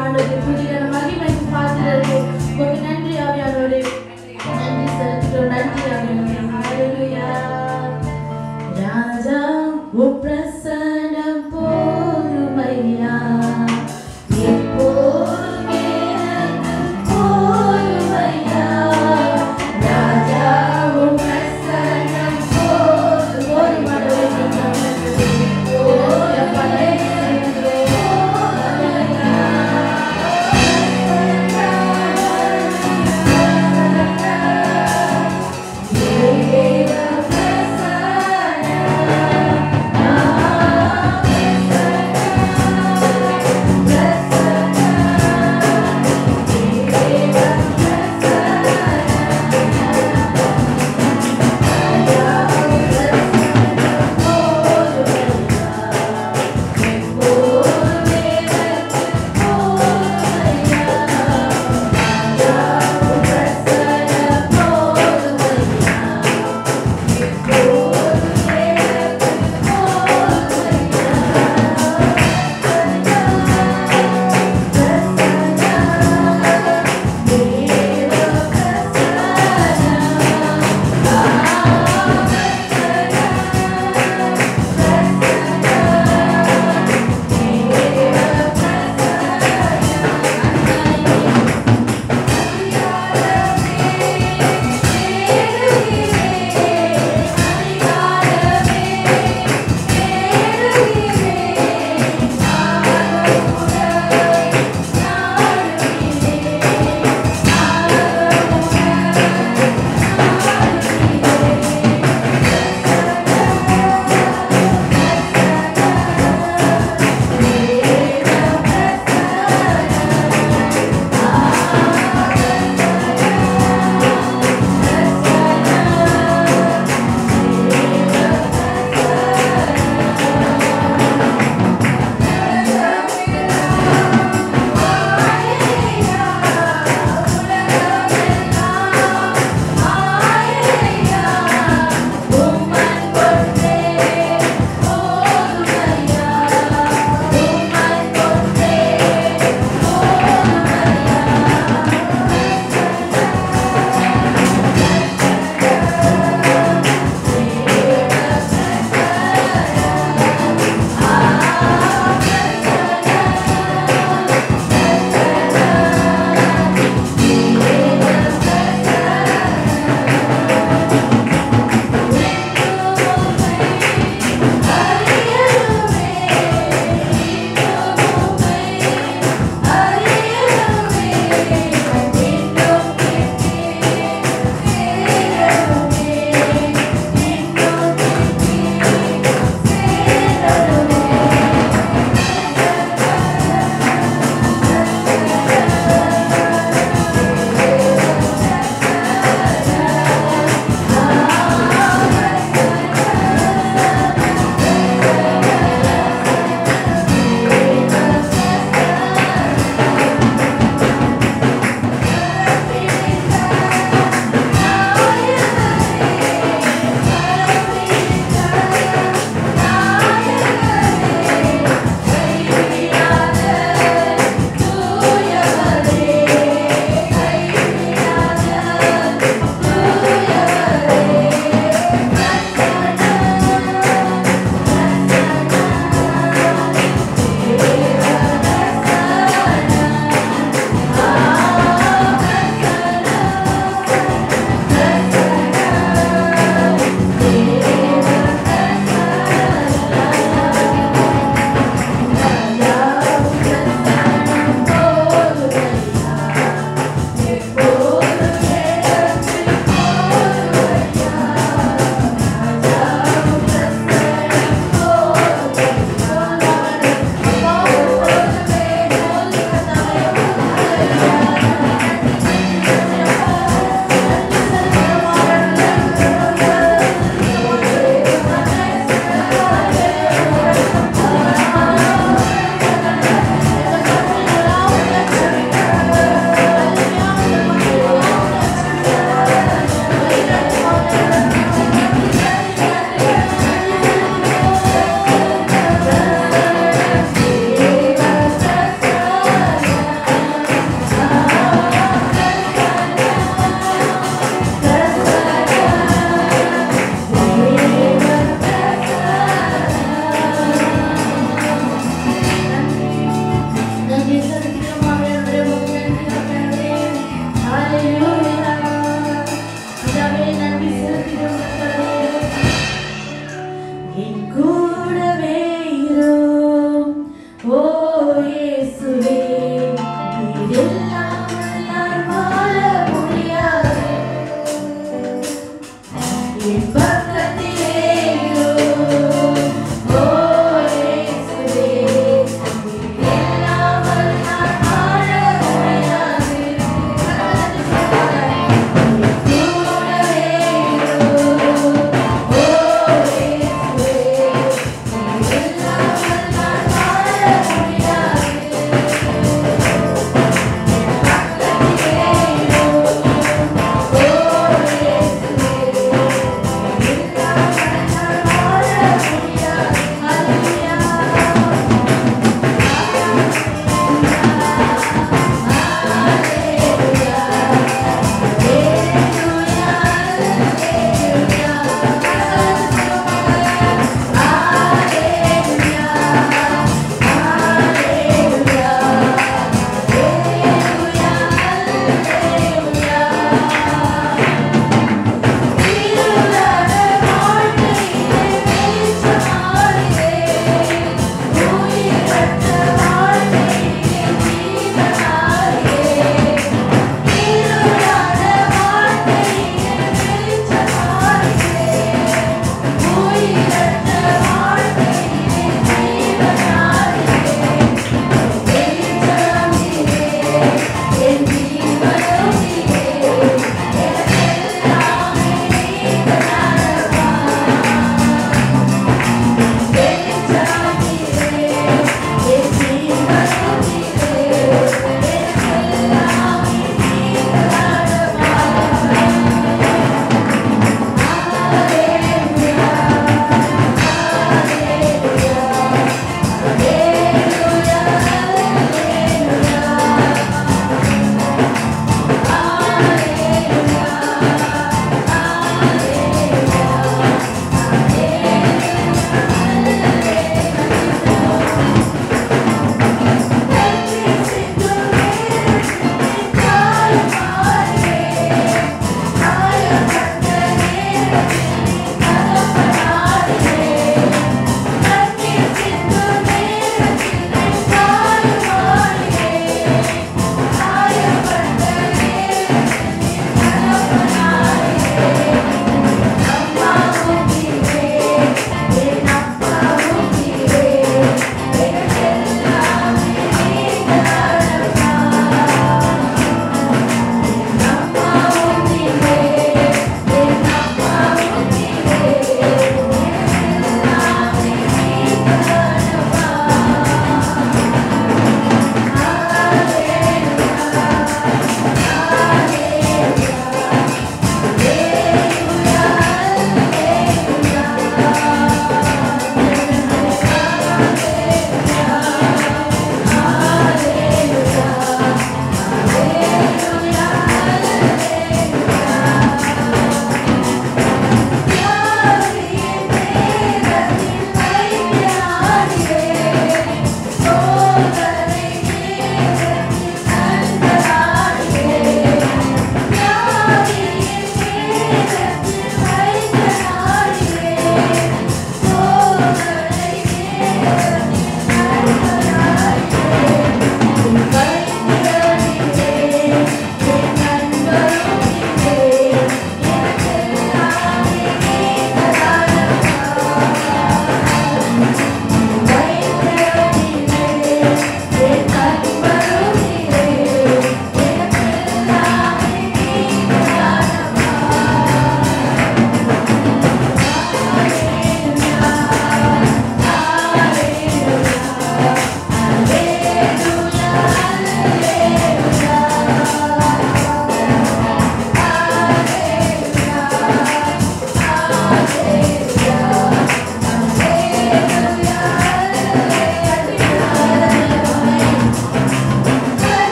ஆண்டவரே புதிய மகிமை பாத்திரரே உங்களுக்கு நன்றி ஆவியானவரே நன்றி செலுத்துகிறோம் நன்றி ஆவியானவரே ஹalleluya ராஜா உம் பிரசன்னம் போதுமையா எப்போதுமே போதுமையா ராஜா உம் பிரசன்னம் போதுமையா Yeah.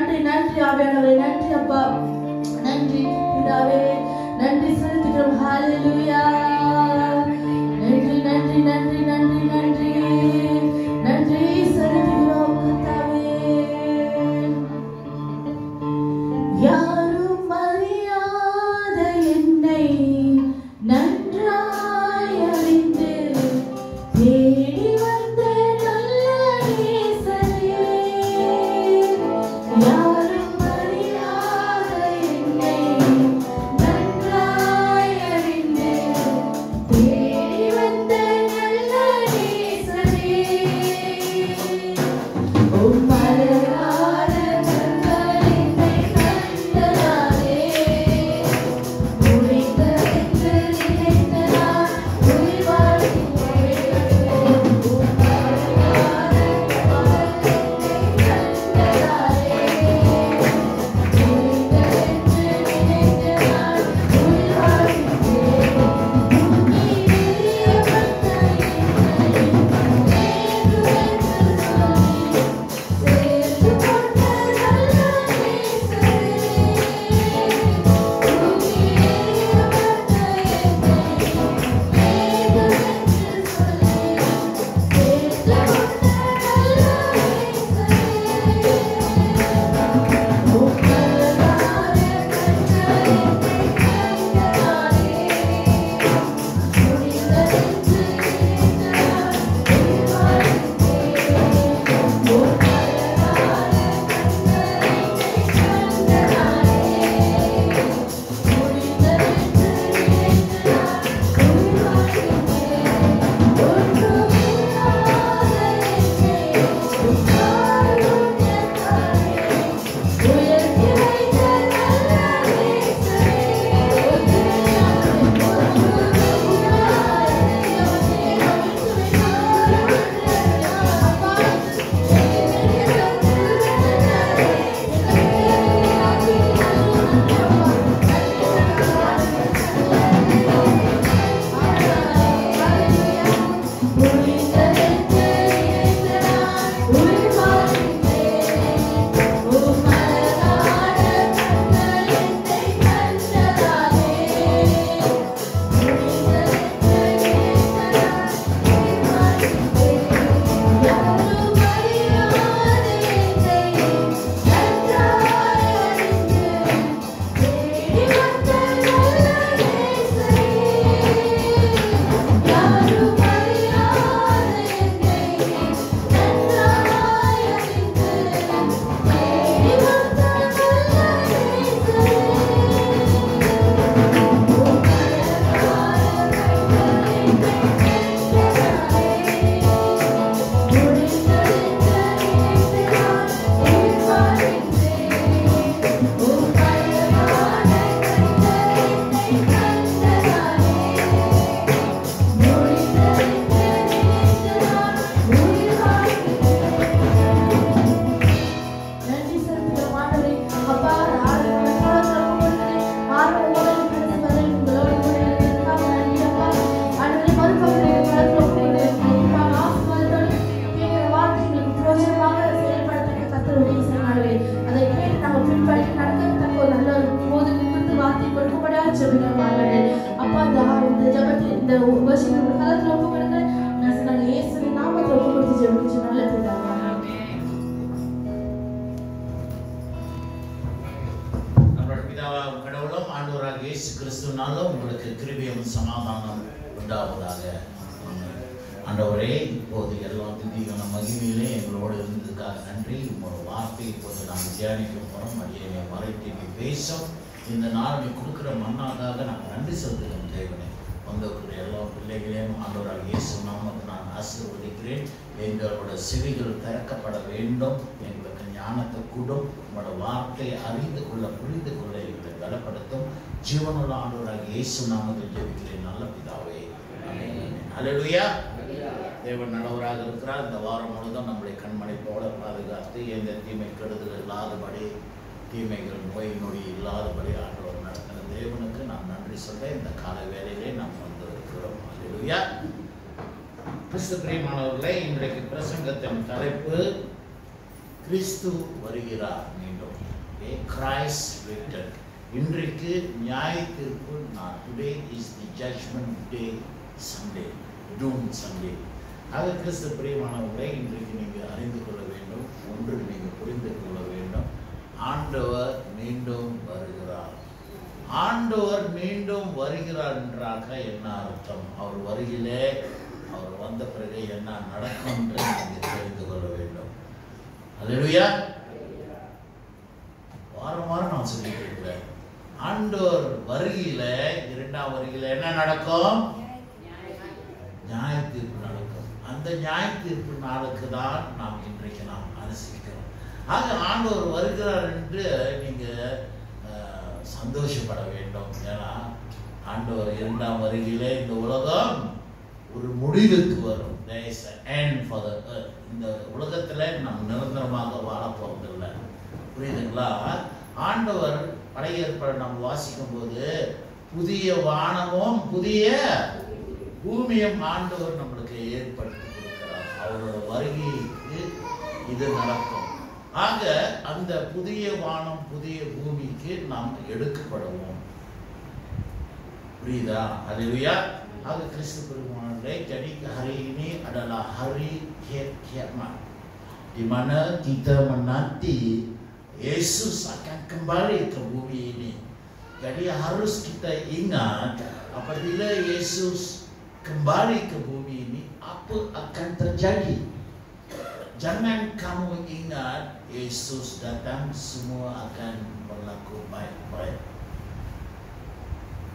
நன்றி நன்றி ஆவியானவரே, நன்றி அப்பா, நன்றி பிதாவே, நன்றி செலுத்துகிறோம். ஹalleluya. நன்றி நன்றி நன்றி நன்றி நன்றி நன்றி செலுத்துகிறோம் கர்த்தாவே. யாரும் அறியாத என்னை நன்றாய் அறிந்து தேடி வந்த நல்ல நேசரே, யாரும் அறியாத என்னை நன்றாய் அறிந்து தேடி வந்த நல்ல நேசரே, உம் அழகான கண்கள் என்னை கண்டதாலே முடிந்ததென்று நினைத்த நான் உயிர் வாழ்கிறேன். உம் அழகான கண்கள் என்னை கண்டதாலே முடிந்ததென்று நினைத்த நான் உயிர் வாழ்கிறேன். உம்மை எரியப்பட்ட என்னை நேருவென்று சொல்லி சேர்த்து கொண்ட நல்ல நேசரே, உம்மை எரியப்பட்ட என்னை நேருவென்று சொல்லி சேர்த்து கொண்ட நல்ல நேசரே, உம் அழகான கண்கள் என்னை கண்டதாலே முடிந்ததென்று நினைத்த நான் உயிர் வாழ்கிறேன். உம் அழகான கண்கள் என்னை கண்டதாலே முடிந்ததென்று நினைத்த நான் உயிர் வாழ்கிறேன். ஒன்றுமில்லாத என்னை உம் காருண்யத்தாலே உயர்த்தி வைத்த நல்ல நேசரே, கடவுளும் ஆண்டவராக இயேசு கிறிஸ்துவினால உங்களுக்கு கிருபையும் சமாதானம் உண்டாவதாக. ஆண்டவரே, இப்போது எல்லா துதியான மகிமையிலே எங்களோடு இருந்ததுக்காக நன்றி. உங்களோட வார்த்தை இப்போது நாங்கள் தியானிக்க போகிறோம். அடியை மறைத்து நீ பேசும் இந்த நாள் நீ கொடுக்குற மண்ணாக நாங்கள் நன்றி செலுத்துகிறோம். தேவனே, வந்திருக்கிற எல்லா பிள்ளைகளையும் ஆண்டவராக இயேசு நாமத்தில் நான் ஆசீர்வதிக்கிறேன். எங்களோட செவிகள் திறக்கப்பட வேண்டும். எங்களுக்கு ஞானத்தை கூடும். உங்களோட வார்த்தையை அறிந்து கொள்ள புரிந்து கொள்ள எங்களை பலப்படுத்தும். ஜீவனுள்ள ஆண்டவராக இயேசு நாமத்தில் ஜெபிக்கிறேன் நல்ல பிதாவே, ஆமென். அல்லேலூயா. தேவன் நல்லவராக இருக்கிறார். இந்த வாரம் முழுதும் நம்முடைய கண்மணி போல பாதுகாத்து எந்த தீமை கெடுதல் இல்லாதபடி, தீமைகள் நோய் நொடி இல்லாதபடி ஆண்டவர் நடத்தின தேவனுக்கு நாம் நன்றி சொல்ல இந்த கால வேளையிலே நாம் வந்திருக்கிறோம். அல்லேலூயா. கிறிஸ்து பிரியமானவர்களே, இன்றைக்கு பிரசங்கத்தின் தலைப்பு கிறிஸ்து வருகிறார் மீண்டும். Christ returned. இன்றைக்கு நியாய தீர்ப்பு நாள். Today is the judgment day, Sunday, doom Sunday. ஆக கிறிஸ்து பிரியமானவர்களை இன்றைக்கு நீங்கள் அறிந்து கொள்ள வேண்டும், ஒன்று நீங்கள் புரிந்து கொள்ள வேண்டும், ஆண்டவர் மீண்டும் வருகிறார். ஆண்டவர் மீண்டும் வருகிறார் என்றாக என்ன அர்த்தம்? அவர் வருகிலே, அவர் வந்த பிறகு என்ன நடக்கும் என்று நீங்கள் தெரிந்து கொள்ள வேண்டும். அல்லேலூயா. வாரம் வாரம் நான் சொல்லிட்டு இருக்கிறேன், ஆண்டவர் வருகையில, இரண்டாம் வருகையில என்ன நடக்கும்? நியாய தீர்ப்பு நடக்கும். அந்த நியாய தீர்ப்பு நாளுக்கு தான் நாம் இன்றைக்கு நாம் அனுசரிக்கிறோம். ஆக ஆண்டவர் வருகிறார் என்று நீங்க சந்தோஷப்பட வேண்டும். ஏன்னா ஆண்டவர் இரண்டாம் வருகையில இந்த உலகம் ஒரு முடிவுக்கு வரும். There is an end for the earth. இந்த உலகத்துல நாம் நிரந்தரமாக வாழ போவதில்லை. புரியுதுங்களா? ஆண்டவர் படையேற்பட நாம் வாசிக்கும் போது புதிய வானமும் புதிய பூமியும் ஆண்டவர் நம்மளுக்கு ஏற்படுத்தி கொடுக்கிறார். அவரோட வருகைக்கு இது நடக்கும். ஆக அந்த புதிய வானம் புதிய பூமிக்கு நாம் எடுக்கப்படுவோம். புரியுதா? அல்லேலூயா. ஆக கிறிஸ்து பெருமானே, jadi hari ini adalah hari kiamat, di mana kita menanti Yesus akan kembali ke bumi ini. Jadi harus kita ingat apabila Yesus kembali ke bumi ini, apa akan terjadi. Jangan kamu ingat Yesus datang semua akan berlaku baik-baik.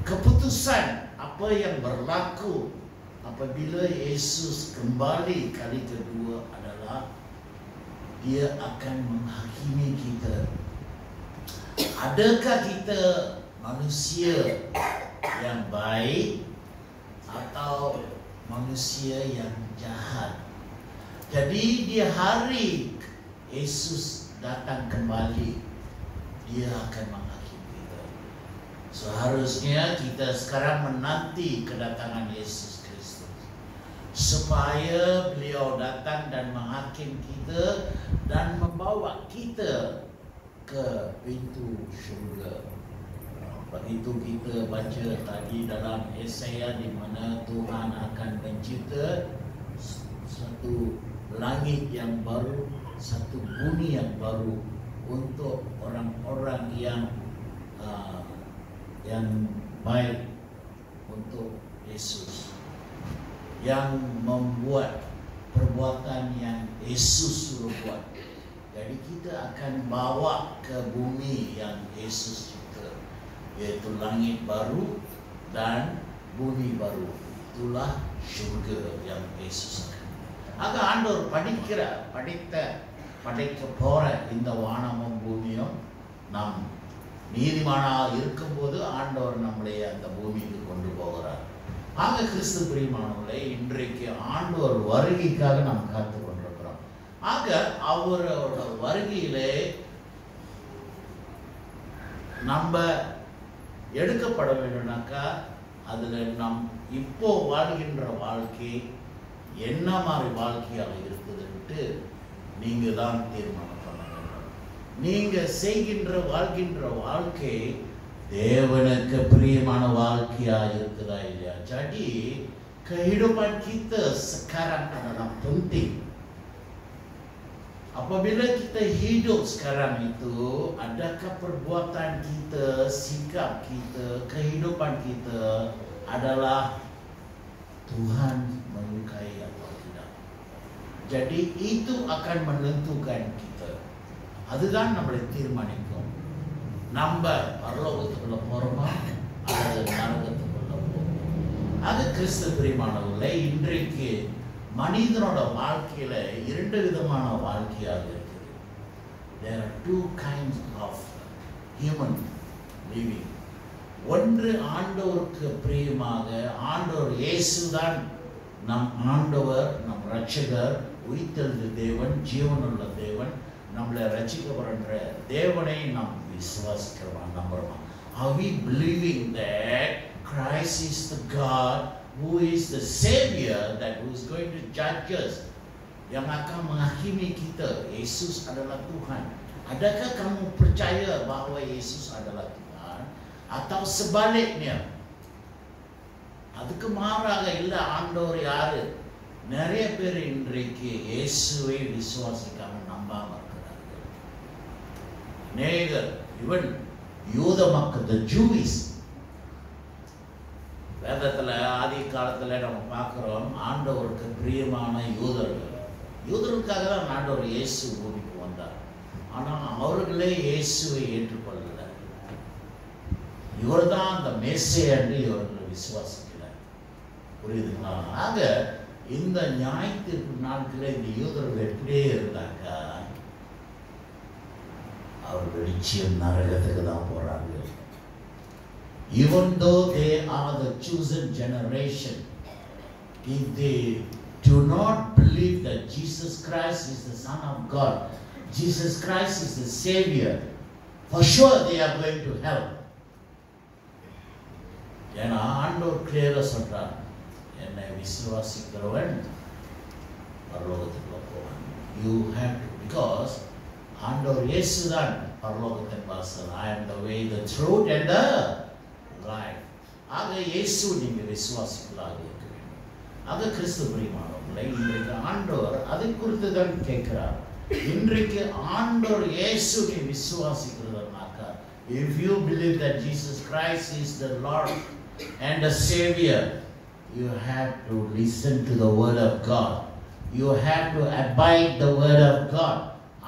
Keputusan apa yang berlaku apabila Yesus kembali kali kedua adalah Dia akan menghakimi kita. Adakah kita manusia yang baik atau manusia yang jahat? Jadi di hari Yesus datang kembali, Dia akan menghakimi kita. Seharusnya kita sekarang menanti kedatangan Yesus Kristus, supaya beliau datang dan menghakim kita dan membawa kita ke pintu syurga. Begitu kita baca tadi dalam Yesaya, di mana Tuhan akan mencipta satu langit yang baru, satu bumi yang baru untuk orang-orang yang baik, untuk Yesus yang membuat perbuatan yang Yesus suruh buat. Jadi kita akan bawa ke bumi yang Yesus cipta, yaitu langit baru dan bumi baru. Itulah syurga yang Yesus akan. ஆக ஆண்டவர் படைக்க போற இந்த வானமும் பூமியும் நாம் நீதிமானாக இருக்கும்போது ஆண்டவர் நம்மளை அந்த பூமிக்கு கொண்டு போகிறார். ஆக கிறிஸ்து பிரியமானவர்களே, இன்றைக்கு ஆண்டவர் வருகைக்காக நாம் காத்து கொண்டிருக்கிறோம். ஆக அவரோட வருகையிலே நம்ம எடுக்கப்பட வேண்டும்னாக்கா, அதுல நாம் இப்போ வாழ்கின்ற வாழ்க்கை என்ன மாதிரி வாழ்க்கையாக இருக்குதுன்ட்டு நீங்க தான் தீர்மானம் பண்ண வேண்டும். நீங்க வாழ்கின்ற வாழ்க்கை தேவனுக்கு பிரியமான வாழ்க்கையா இருக்குதா இல்லையா? Jadi kehidupan kita sekarang adalah penting. Apabila kita hidup sekarang itu, adakah perbuatan kita, sikap kita, kehidupan kita adalah Tuhan menyukai atau tidak. Jadi itu akan menentukan kita. அதுதான் நம்மளை தீர்மானிக்கும். நம்ம பரலோகத்துக்குள்ள போறோமா அல்லது நரகத்துக்குள்ள போறோமா? அது கிறிஸ்து பிரியமானவர்களே, இன்றைக்கு மனிதனோட வாழ்க்கையில இரண்டு விதமான வாழ்க்கையாக இருக்குது. There are two kinds of human living. ஒன்று ஆண்டவருக்கு பிரியமாக, ஆண்டவர் இயேசுதான் நம் ஆண்டவர், நம் ரட்சகர், உயிர்த்தெழுந்த தேவன், ஜீவனுள்ள தேவன், நம்மளை ரட்சிக்கப்படுகின்ற தேவனை நாம் விசுவாசிக்கிறோம், நம்புறோம். Are we believing that Christ is the God who is the Savior, that who is going to judge us? yang akan menghakimi kita. Yesus adalah Tuhan. Adakah kamu percaya bahwa Yesus adalah Tuhan? Atau sebaliknya? அதுக்கு மாறாக இல்லை ஆண்டவர் யாரு? நிறைய பேர் இன்றைக்கு இயேசுவை விசுவாசிக்காம நம்பாம இருக்கிறார்கள். அநேகர் இவன் யூத மக்கள், the Jews, வேதத்துல ஆதி காலத்துல நம்ம பார்க்கிறோம், ஆண்டவருக்கு பிரியமான யூதர்களுக்காக தான் ஆண்டவர் இயேசு பூமிக்கு வந்தார். ஆனால் அவர்களே இயேசுவை ஏற்றுக்கொள்ளல. இவர் தான் அந்த மேசியா என்று இவர்கள் விசுவாசிக்கல. புரியுதுங்களா? ஆக இந்த ஞாயிற்று நாட்களில் இந்த யூதர்கள் எப்படியே இருந்தாக்கா அவர்கள் நிச்சயம் நரகத்துக்கு தான் போறாங்க. Even though they are the chosen generation, if they do not believe that Jesus Christ is the Son of God, Jesus Christ is the Savior, for sure they are going to hell. ஏன்னா ஆண்டவர் கிளியரா சொல்றார், என்னை விசுவாசிக்கிறவன் பரலோகத்துக்குள்ள போவான். You have to, because ஆண்டவர் இயேசுதான் பரலோகத்தின் வாசல். I am the way, the truth and the life. ஆக இயேசு நீங்க விசுவாசிக்கலாக இருக்க வேண்டும். ஆக கிறிஸ்து பிரியமானவர்களே, இன்றைக்கு ஆண்டவர் அதை குறித்து தான் கேட்கிறார். இன்றைக்கு ஆண்டவர் இயேசு நீ விசுவாசிக்கிறதுனாக்கா, if you believe that Jesus Christ is the Lord and the Savior, you have to listen to the word of God. You have to abide the word of God.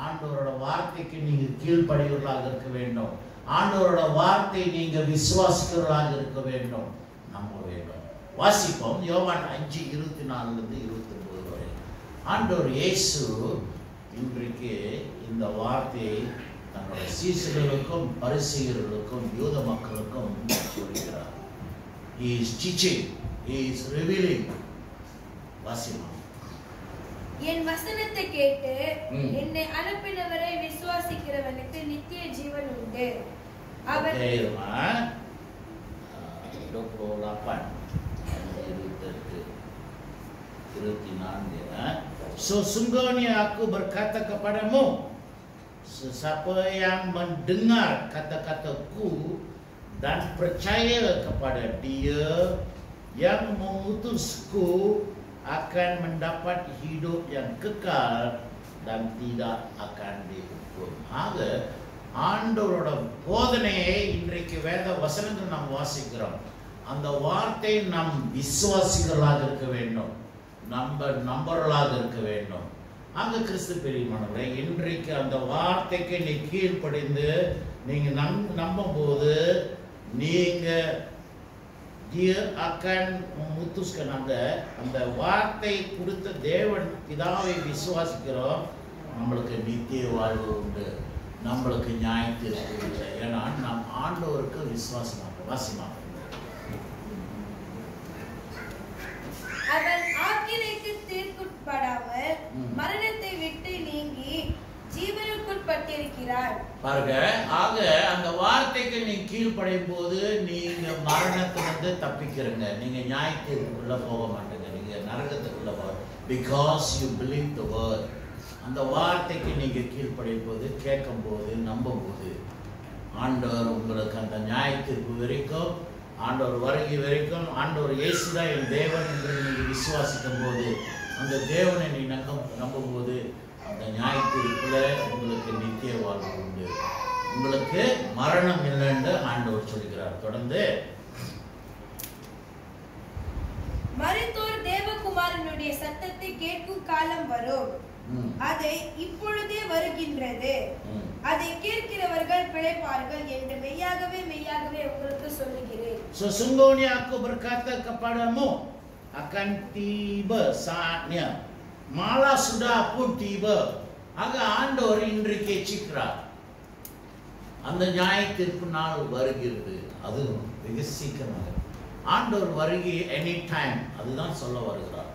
ஆண்டவரோட வார்த்தைக்கு நீங்க கீழ்ப்படிவர்களாக இருக்க வேண்டும். ஆண்டவரோட வார்த்தை நீங்க விசுவாசிக்கிறவர்களாக இருக்க வேண்டும், நம்ப வேண்டும். வாசிப்போம் யோவான் 5:24-29 வரை. ஆண்டவர் இயேசு இன்றைக்கு இந்த வார்த்தையை தன்னுடைய சீசர்களுக்கும் பரிசேயர்களுக்கும் யூத மக்களுக்கும் சொல்கிறார். He is teaching, he is revealing. வாசிப்போம். என் வசனத்தை கேட்டு என்னை அனுப்பினவரை விசுவாசிக்கிறவனுக்கு நித்திய ஜீவன் உண்டு. அவர் Sesungguhnya aku berkata kepadamu, siapa yang mendengar kata-kataku dan percaya kepada Dia yang mengutusku akan mendapat hidup yang kekal dan tidak akan dihukum. ஆக ஆண்டவரோட போதனையை இன்றைக்கு வேத வசனங்கள் நாம் வாசிக்கிறோம். அந்த வார்த்தை நாம் விசுவாசிகளாக இருக்க வேண்டும், நம்பர்களாக இருக்க வேண்டும். ஆக கிறிஸ்து பிரியமானவர்களே, இன்றைக்கு அந்த வார்த்தைக்கு நீ கீழ்ப்படிந்து நீங்க நம்பும் போது நீங்க Dia akan memutuskan அந்த வார்த்தை கொடுத்த தேவன் பிதாவை விசுவாசிக்கிறோம், நம்மளுக்கு நித்திய வாழ்வு உண்டு, நம்மளுக்கு நியாயத்தீர்ப்பு இல்லை. ஏன்னா நாம் ஆண்டவருக்கு விசுவாசமாக வாசிமாக. அவர் ஆக்கினைக்கு தீர்ப்புப்படாமல் மரணத்தை விட்டு நீங்கி ஜீவனுக்குட்பட்டிருக்கிறார். பாருங்க, ஆக அந்த வார்த்தைக்கு நீ கீழ்ப்படையும் போது நீங்க மரணத்திலிருந்து தப்பிக்கிறீங்க. நீங்க நியாயத்தீர்ப்புக்குள்ள போக மாட்டீங்க, நீங்க நரகத்துக்குள்ள போக. Because you believe the word. அந்த வார்த்தைக்கு நீங்க கீழ்ப்படையும் போது, கேட்கும் போது, நம்பும் போது, ஆண்டவர் உங்களுக்கு அந்த நியாயத்தீர்ப்பு வரைக்கும், ஆண்டவர் வருகை வரைக்கும், ஆண்டவர் இயேசுதான் என் தேவன் என்று நீங்க விசுவாசிக்கும் போது, அந்த தேவனை நீ நம்பும் போது, அந்த நியாயத்தீர்ப்புல உங்களுக்கு நித்திய வாழ்வு உண்டு, உங்களுக்கு மரணம் இல்லை என்று ஆண்டவர் சொல்கிறார். தொடர்ந்து, மரித்தோர் தேவகுமாரனுடைய சத்தத்தை கேட்கும் காலம் வரும், அதை இப்பொழுதே வருகின்றது, அதை கேட்கிறவர்கள் பிழைப்பார்கள் என்று மெய்யாகவே உங்களுக்கு சொல்லுகிறேன். Sesungguhnya aku berkata kepadamu, akan tiba saatnya, malah sudah pun tiba. ஆக ஆண்டவர் இன்றைக்கு எச்சிக்கிறார், அந்த நியாயத்தீர்ப்பு நாள் வருகிறது, அது வெகு சீக்கிரமாக. ஆண்டவர் வருகை எனி டைம், அதுதான் சொல்ல வருகிறார்.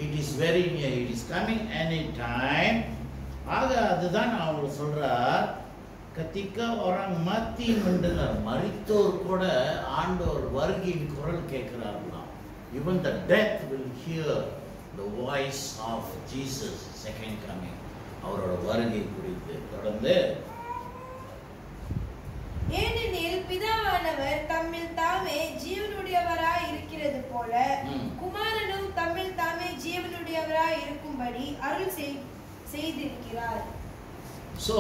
It is very near, it is coming any time. ஆக அதுதான் அவர் சொல்றார். ketika orang mati mendengar, மரித்தோர் கூட ஆண்டவர் வருகையின் குரல் கேட்கிறார்களாம். Even the death will hear the voice of Jesus second coming, அவரோட வருகை குறித்து. தொடர்ந்து ஏனெனில் பிதாவானவர் தம்மில் தாமே ஜீவனுடையவராய் இருக்கிறது போல குமாரனும் தம்மில் தாமே ஜீவனுடையவராய் இருக்கும்படி அருள் செய்திருக்கிறார். So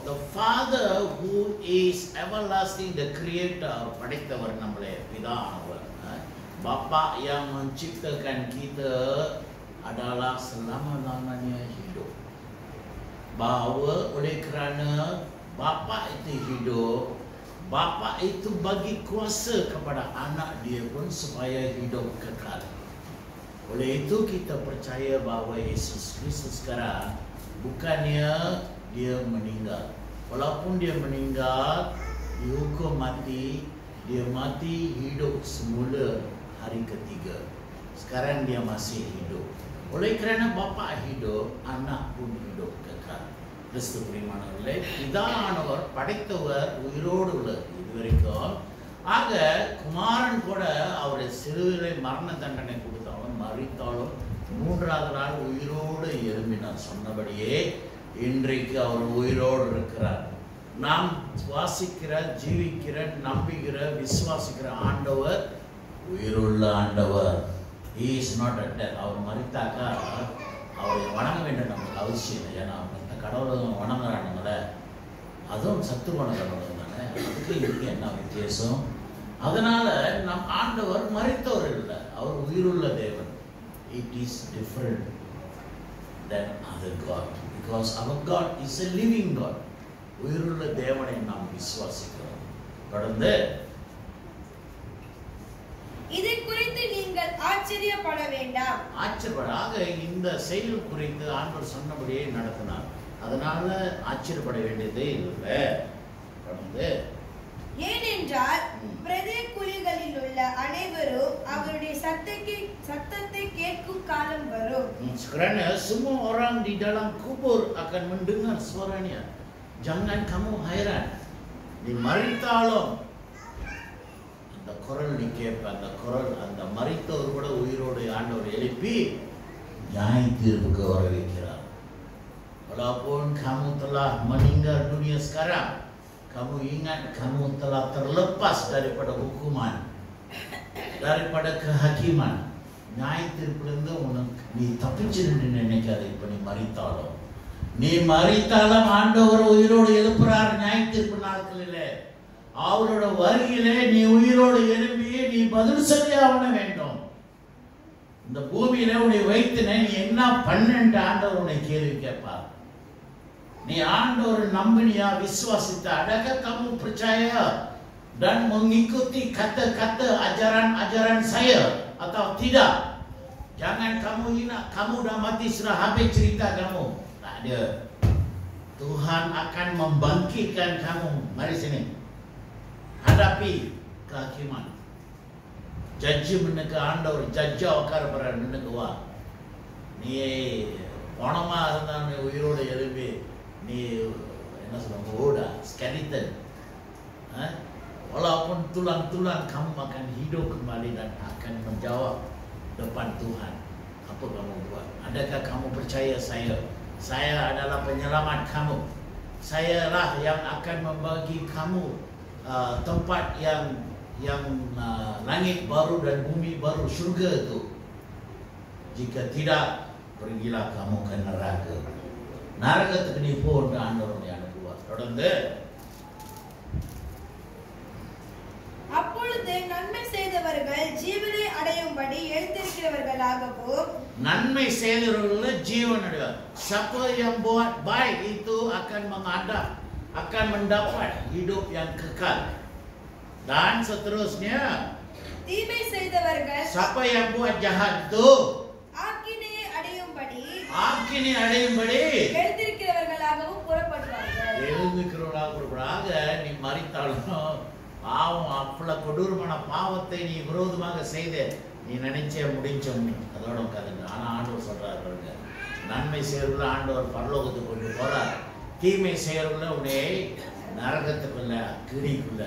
the Father who is everlasting, the creator, படைத்தவர் நம்மளே பிதாவானவர், Bapa yang menciptakan kita adalah selama-lamanya hidup. Bahawa oleh kerana Bapa itu hidup, Bapa itu bagi kuasa kepada anak dia pun supaya hidup kekal. Oleh itu kita percaya bahawa Yesus Kristus sekarang bukannya dia meninggal. Walaupun dia meninggal, dihukum mati, dia mati hidup semula hari ketiga. Sekarang dia masih hidup. Oleh kerana Bapa hidup, anak pun hidup kekal. கிறிஸ்து பிரியமானவர்களே, பிதாவானவர் படைத்தவர் உயிரோடு உள்ளது இதுவரைக்கும். ஆக குமாரன் கூட அவருடைய சிலுவையிலே மரண தண்டனை கொடுத்தாலும் மரித்தாலும் 3வது நாள் உயிரோடு எழும்பினார். சொன்னபடியே இன்றைக்கு அவர் உயிரோடு இருக்கிறார். நாம் சுவாசிக்கிற, ஜீவிக்கிற, நம்புகிற, விசுவாசிக்கிற ஆண்டவர் உயிருள்ள ஆண்டவர். He is not dead. அவர் மரித்தாக்கா அவரை வணங்க வேண்டும் நமக்கு அவசியம் இல்லை. ஏன்னா கடவுளும் வணங்குறானுங்கள, அதுவும் சத்துருவான கடவுள் தானே, அதுக்கு இதுக்கு என்ன வித்தியாசம்? அதனால நம் ஆண்டவர் மரித்தவர் இல்லை, அவர் உயிருள்ள தேவன். It is different than other God because our God is a living God. உயிருள்ள தேவனை நாம் விசுவாசிக்கிறோம். தொடர்ந்து இதை குறித்து நீங்கள் ஆச்சரியப்பட வேண்டாம். ஆச்சரியப்படாக இந்த செயல் குறித்து ஆண்டவர் சொன்னபடியே நடத்தினார். அதனால ஆச்சரியப்பட வேண்டியதே இல்லை. தொடர்ந்து ஏனென்றால் பிரதே குழிகளில் உள்ள அனைவரும் அவருடைய சத்தத்தை கேட்கும் காலம் வரும். Kerana semua orang di dalam kubur akan mendengar suaranya. Jangan kamu hairan. Di மரித்தாலும் அந்த குரல் நீ கேட்ப. அந்த குரல் அந்த மரித்தவர் கூட உயிரோடு ஆண்டவர் எழுப்பி நியாய தீர்ப்புக்கு வர வைக்கிறார். Walaupun kamu telah meninggal dunia sekarang, kamu ingat kamu telah terlepas daripada hukuman, daripada kehakiman. நியாய தீர்ப்பிலிருந்து உனக்கு நீ தப்பிச்சிருந்து நினைக்காத. இப்ப நீ மரித்தாலும் ஆண்டவர் உயிரோடு எழுப்புறார். நியாய தீர்ப்பு நாட்களிலே அவரோட வருகையிலே நீ உயிரோடு எழுப்பி நீ பதில் சொல்லி ஆக வேண்டும். இந்த பூமியில உன்னை வைத்து நீ என்ன பண்ணு ஆண்டவர் உன்னை கேள்வி கேட்பார். நீ ஆண்டவர் நம்பினியா, விசுவாசித்த adakah kamu percaya dan mengikuti kata-kata ajaran-ajaran saya atau tidak? Jangan kamu ingat kamu dah mati, sudah habis cerita kamu. Tak ada. Tuhan akan membangkitkan kamu. Mari sini. Hadapi kehakiman. Judgment ஆண்டவர் ஜட்ஜா உட்கார போறார். நின்னுக்குவா. நீ பணமா இருந்தா நீ உயிரோடு எழுப்பி நீ என்ன சொல்லுவாங்க, ஓடா skeleton. Walaupun tulang-tulang kamu akan hidup kembali dan akan menjawab depan Tuhan. Apa kamu buat? Adakah kamu percaya saya adalah penyelamat kamu. Saya lah yang akan membagi kamu tempat yang langit baru dan bumi baru, surga itu. Jika tidak, pergilah kamu ke neraka. நரகத்துக்கு நீ போன்ற ஆண்டவர் அனுப்புவார். தொடர்ந்து அப்பொழுது நன்மை செய்தவர்கள் ஜீவனை அடையும்படி எழுந்திருக்கிறவர்களாகவும், நன்மை செய்தவர்கள் ஜீவன் அடைவார். Siapa yang buat baik itu akan mendapat hidup yang kekal. Dan seterusnya, தீமை செய்தவர்கள் siapa yang buat jahat itu ஆக்கினை அடையும்படி எழுந்திருக்கிறவர்களாகவும் புறப்படுவார்கள். எழுந்திருக்கிறவர்களாக நீ மரித்தாலும் பாவம் அவ்வளவு கொடூரமான பாவத்தை நீ விரோதமாக செய்து நீ நினைச்ச முடிஞ்சோம் அதோட உட்காதுங்க. ஆனா ஆண்டவர் சொல்றாரு பாருங்க, நன்மை செய்யறவங்கள ஆண்டவர் பரலோகத்துக்கு கொண்டு போறார், தீமை செய்யறவங்கள உன்னை நரகத்துக்குள்ள கிடிக்குள்ள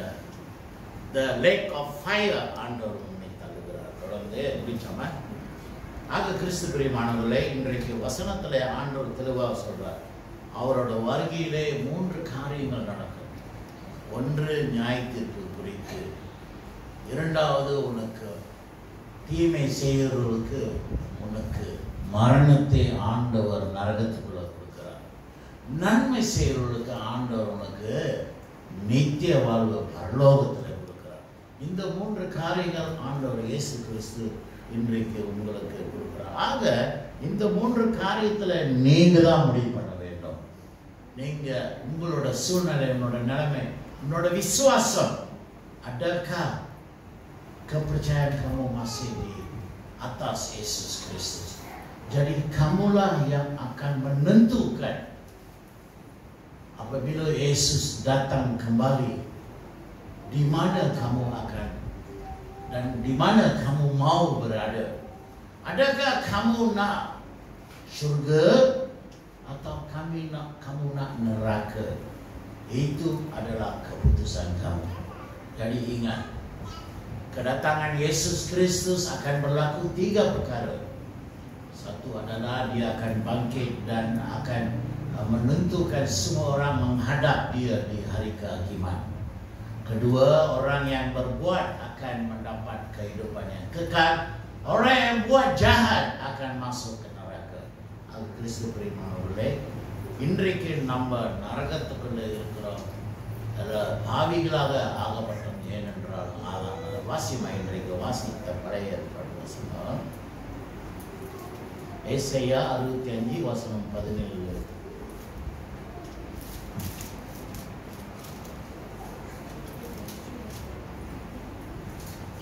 the lake of fire ஆண்டவர் உன்னை தள்ளுகிறார். தொடர்ந்து முடிச்சோமா? ஆக கிறிஸ்து பிரியமானவர்களே, இன்றைக்கு வசனத்தில் ஆண்டவர் தெளிவாக சொல்றார். அவரோட வருகையிலே 3 காரியங்கள் நடக்கும். ஒன்று நியாயத்தீர்ப்பு குறித்து, இரண்டாவது உனக்கு தீமை செய்கிறவர்களுக்கு உனக்கு மரணத்தை ஆண்டவர் நரகத்துக்குள்ள கொடுக்கிறார். நன்மை செய்கிறவர்களுக்கு ஆண்டவர் உனக்கு நித்திய வாழ்வு பரலோகத்தில் கொடுக்கிறார். இந்த 3 காரியங்கள் ஆண்டவர் இயேசு கிறிஸ்து இன்றைக்கு உங்களுக்கு கொடுக்கிறார். ஆக இந்த 3 காரியத்துல நீங்க தான் முடிவு பண்ண வேண்டும். நீங்க உங்களோட சூழ்நிலை, உன்னோட நிலைமை, உன்னோட விசுவாசம், adakah kepercayaan kamu masih di atas Yesus Kristus. Jadi kamulah yang akan menentukan apabila Yesus datang kembali, di mana kamu akan dan di mana kamu mau berada. Adakah kamu nak surga atau kamu nak neraka? Itu adalah keputusan kamu. Jadi ingat, kedatangan Yesus Kristus akan berlaku 3 perkara. Satu adalah dia akan bangkit dan akan menentukan semua orang menghadap dia di hari kehakiman. Kedua, orang yang berbuat akan mendapat kehidupan yang kekal. Orang yang buat jahat akan masuk ke neraka. கிறிஸ்து பிரியமானவர்களே, இன்றைக்கு நம்ம நரகத்துக்குள்ளே இருக்கிறோம், பாவிகளாக ஆகப்பட்டோம். ஏனென்றால் வாசிமா இன்றைக்கு வாசித்த பழைய ஏற்பாடு வசனம் ஏசாயா 65 வசனம் 17.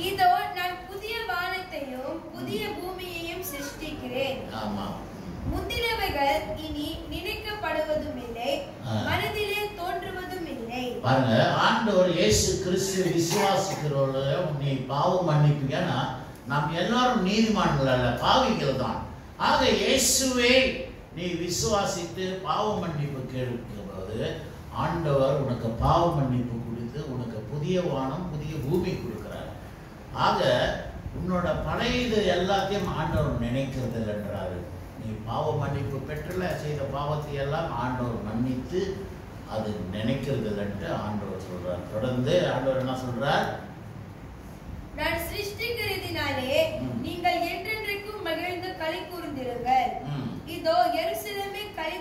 இதோ நான் புதிய வானத்தையும் புதிய பூமியையும் சிருஷ்டிக்கிறேன். முந்தினவைகள் இனி நினைக்கப்படுவதும் இல்லை, மனதிலே தோன்றுவதும் இல்லை. பாருங்க, ஆண்டவர் இயேசு கிறிஸ்து விசுவாசிக்கிறவர்கள நீ பாவம் மன்னிப்பீங்கன்னா, நாம் எல்லாரும் நீதிமான்கள் அல்ல, பாவிகள் தான். ஆக இயேசுவை நீ விசுவாசித்து பாவ மன்னிப்பு கேட்கும்போது ஆண்டவர் உனக்கு பாவ மன்னிப்பு கொடுத்து உனக்கு புதிய வானம் புதிய பூமி கொடுக்கிறார். ஆக உன்னோட பழையது எல்லாத்தையும் ஆண்டவர் நினைக்கிறது என்றாரு. நீ பாவ மன்னிப்பு பெற்றுல செய்த பாவத்தை எல்லாம் ஆண்டவர் மன்னித்து அது நினைக்கிறது என்று ஆண்டவர் சொல்றார். தொடர்ந்து ஆண்டவர் என்ன சொல்றார்? நான் சிருஷ்டிக்கிறதினாலே நீங்கள் என்றென்றைக்கும் மகிழ்ந்து களி கூர்ந்திருங்கள். இதோ எருசலேமை களி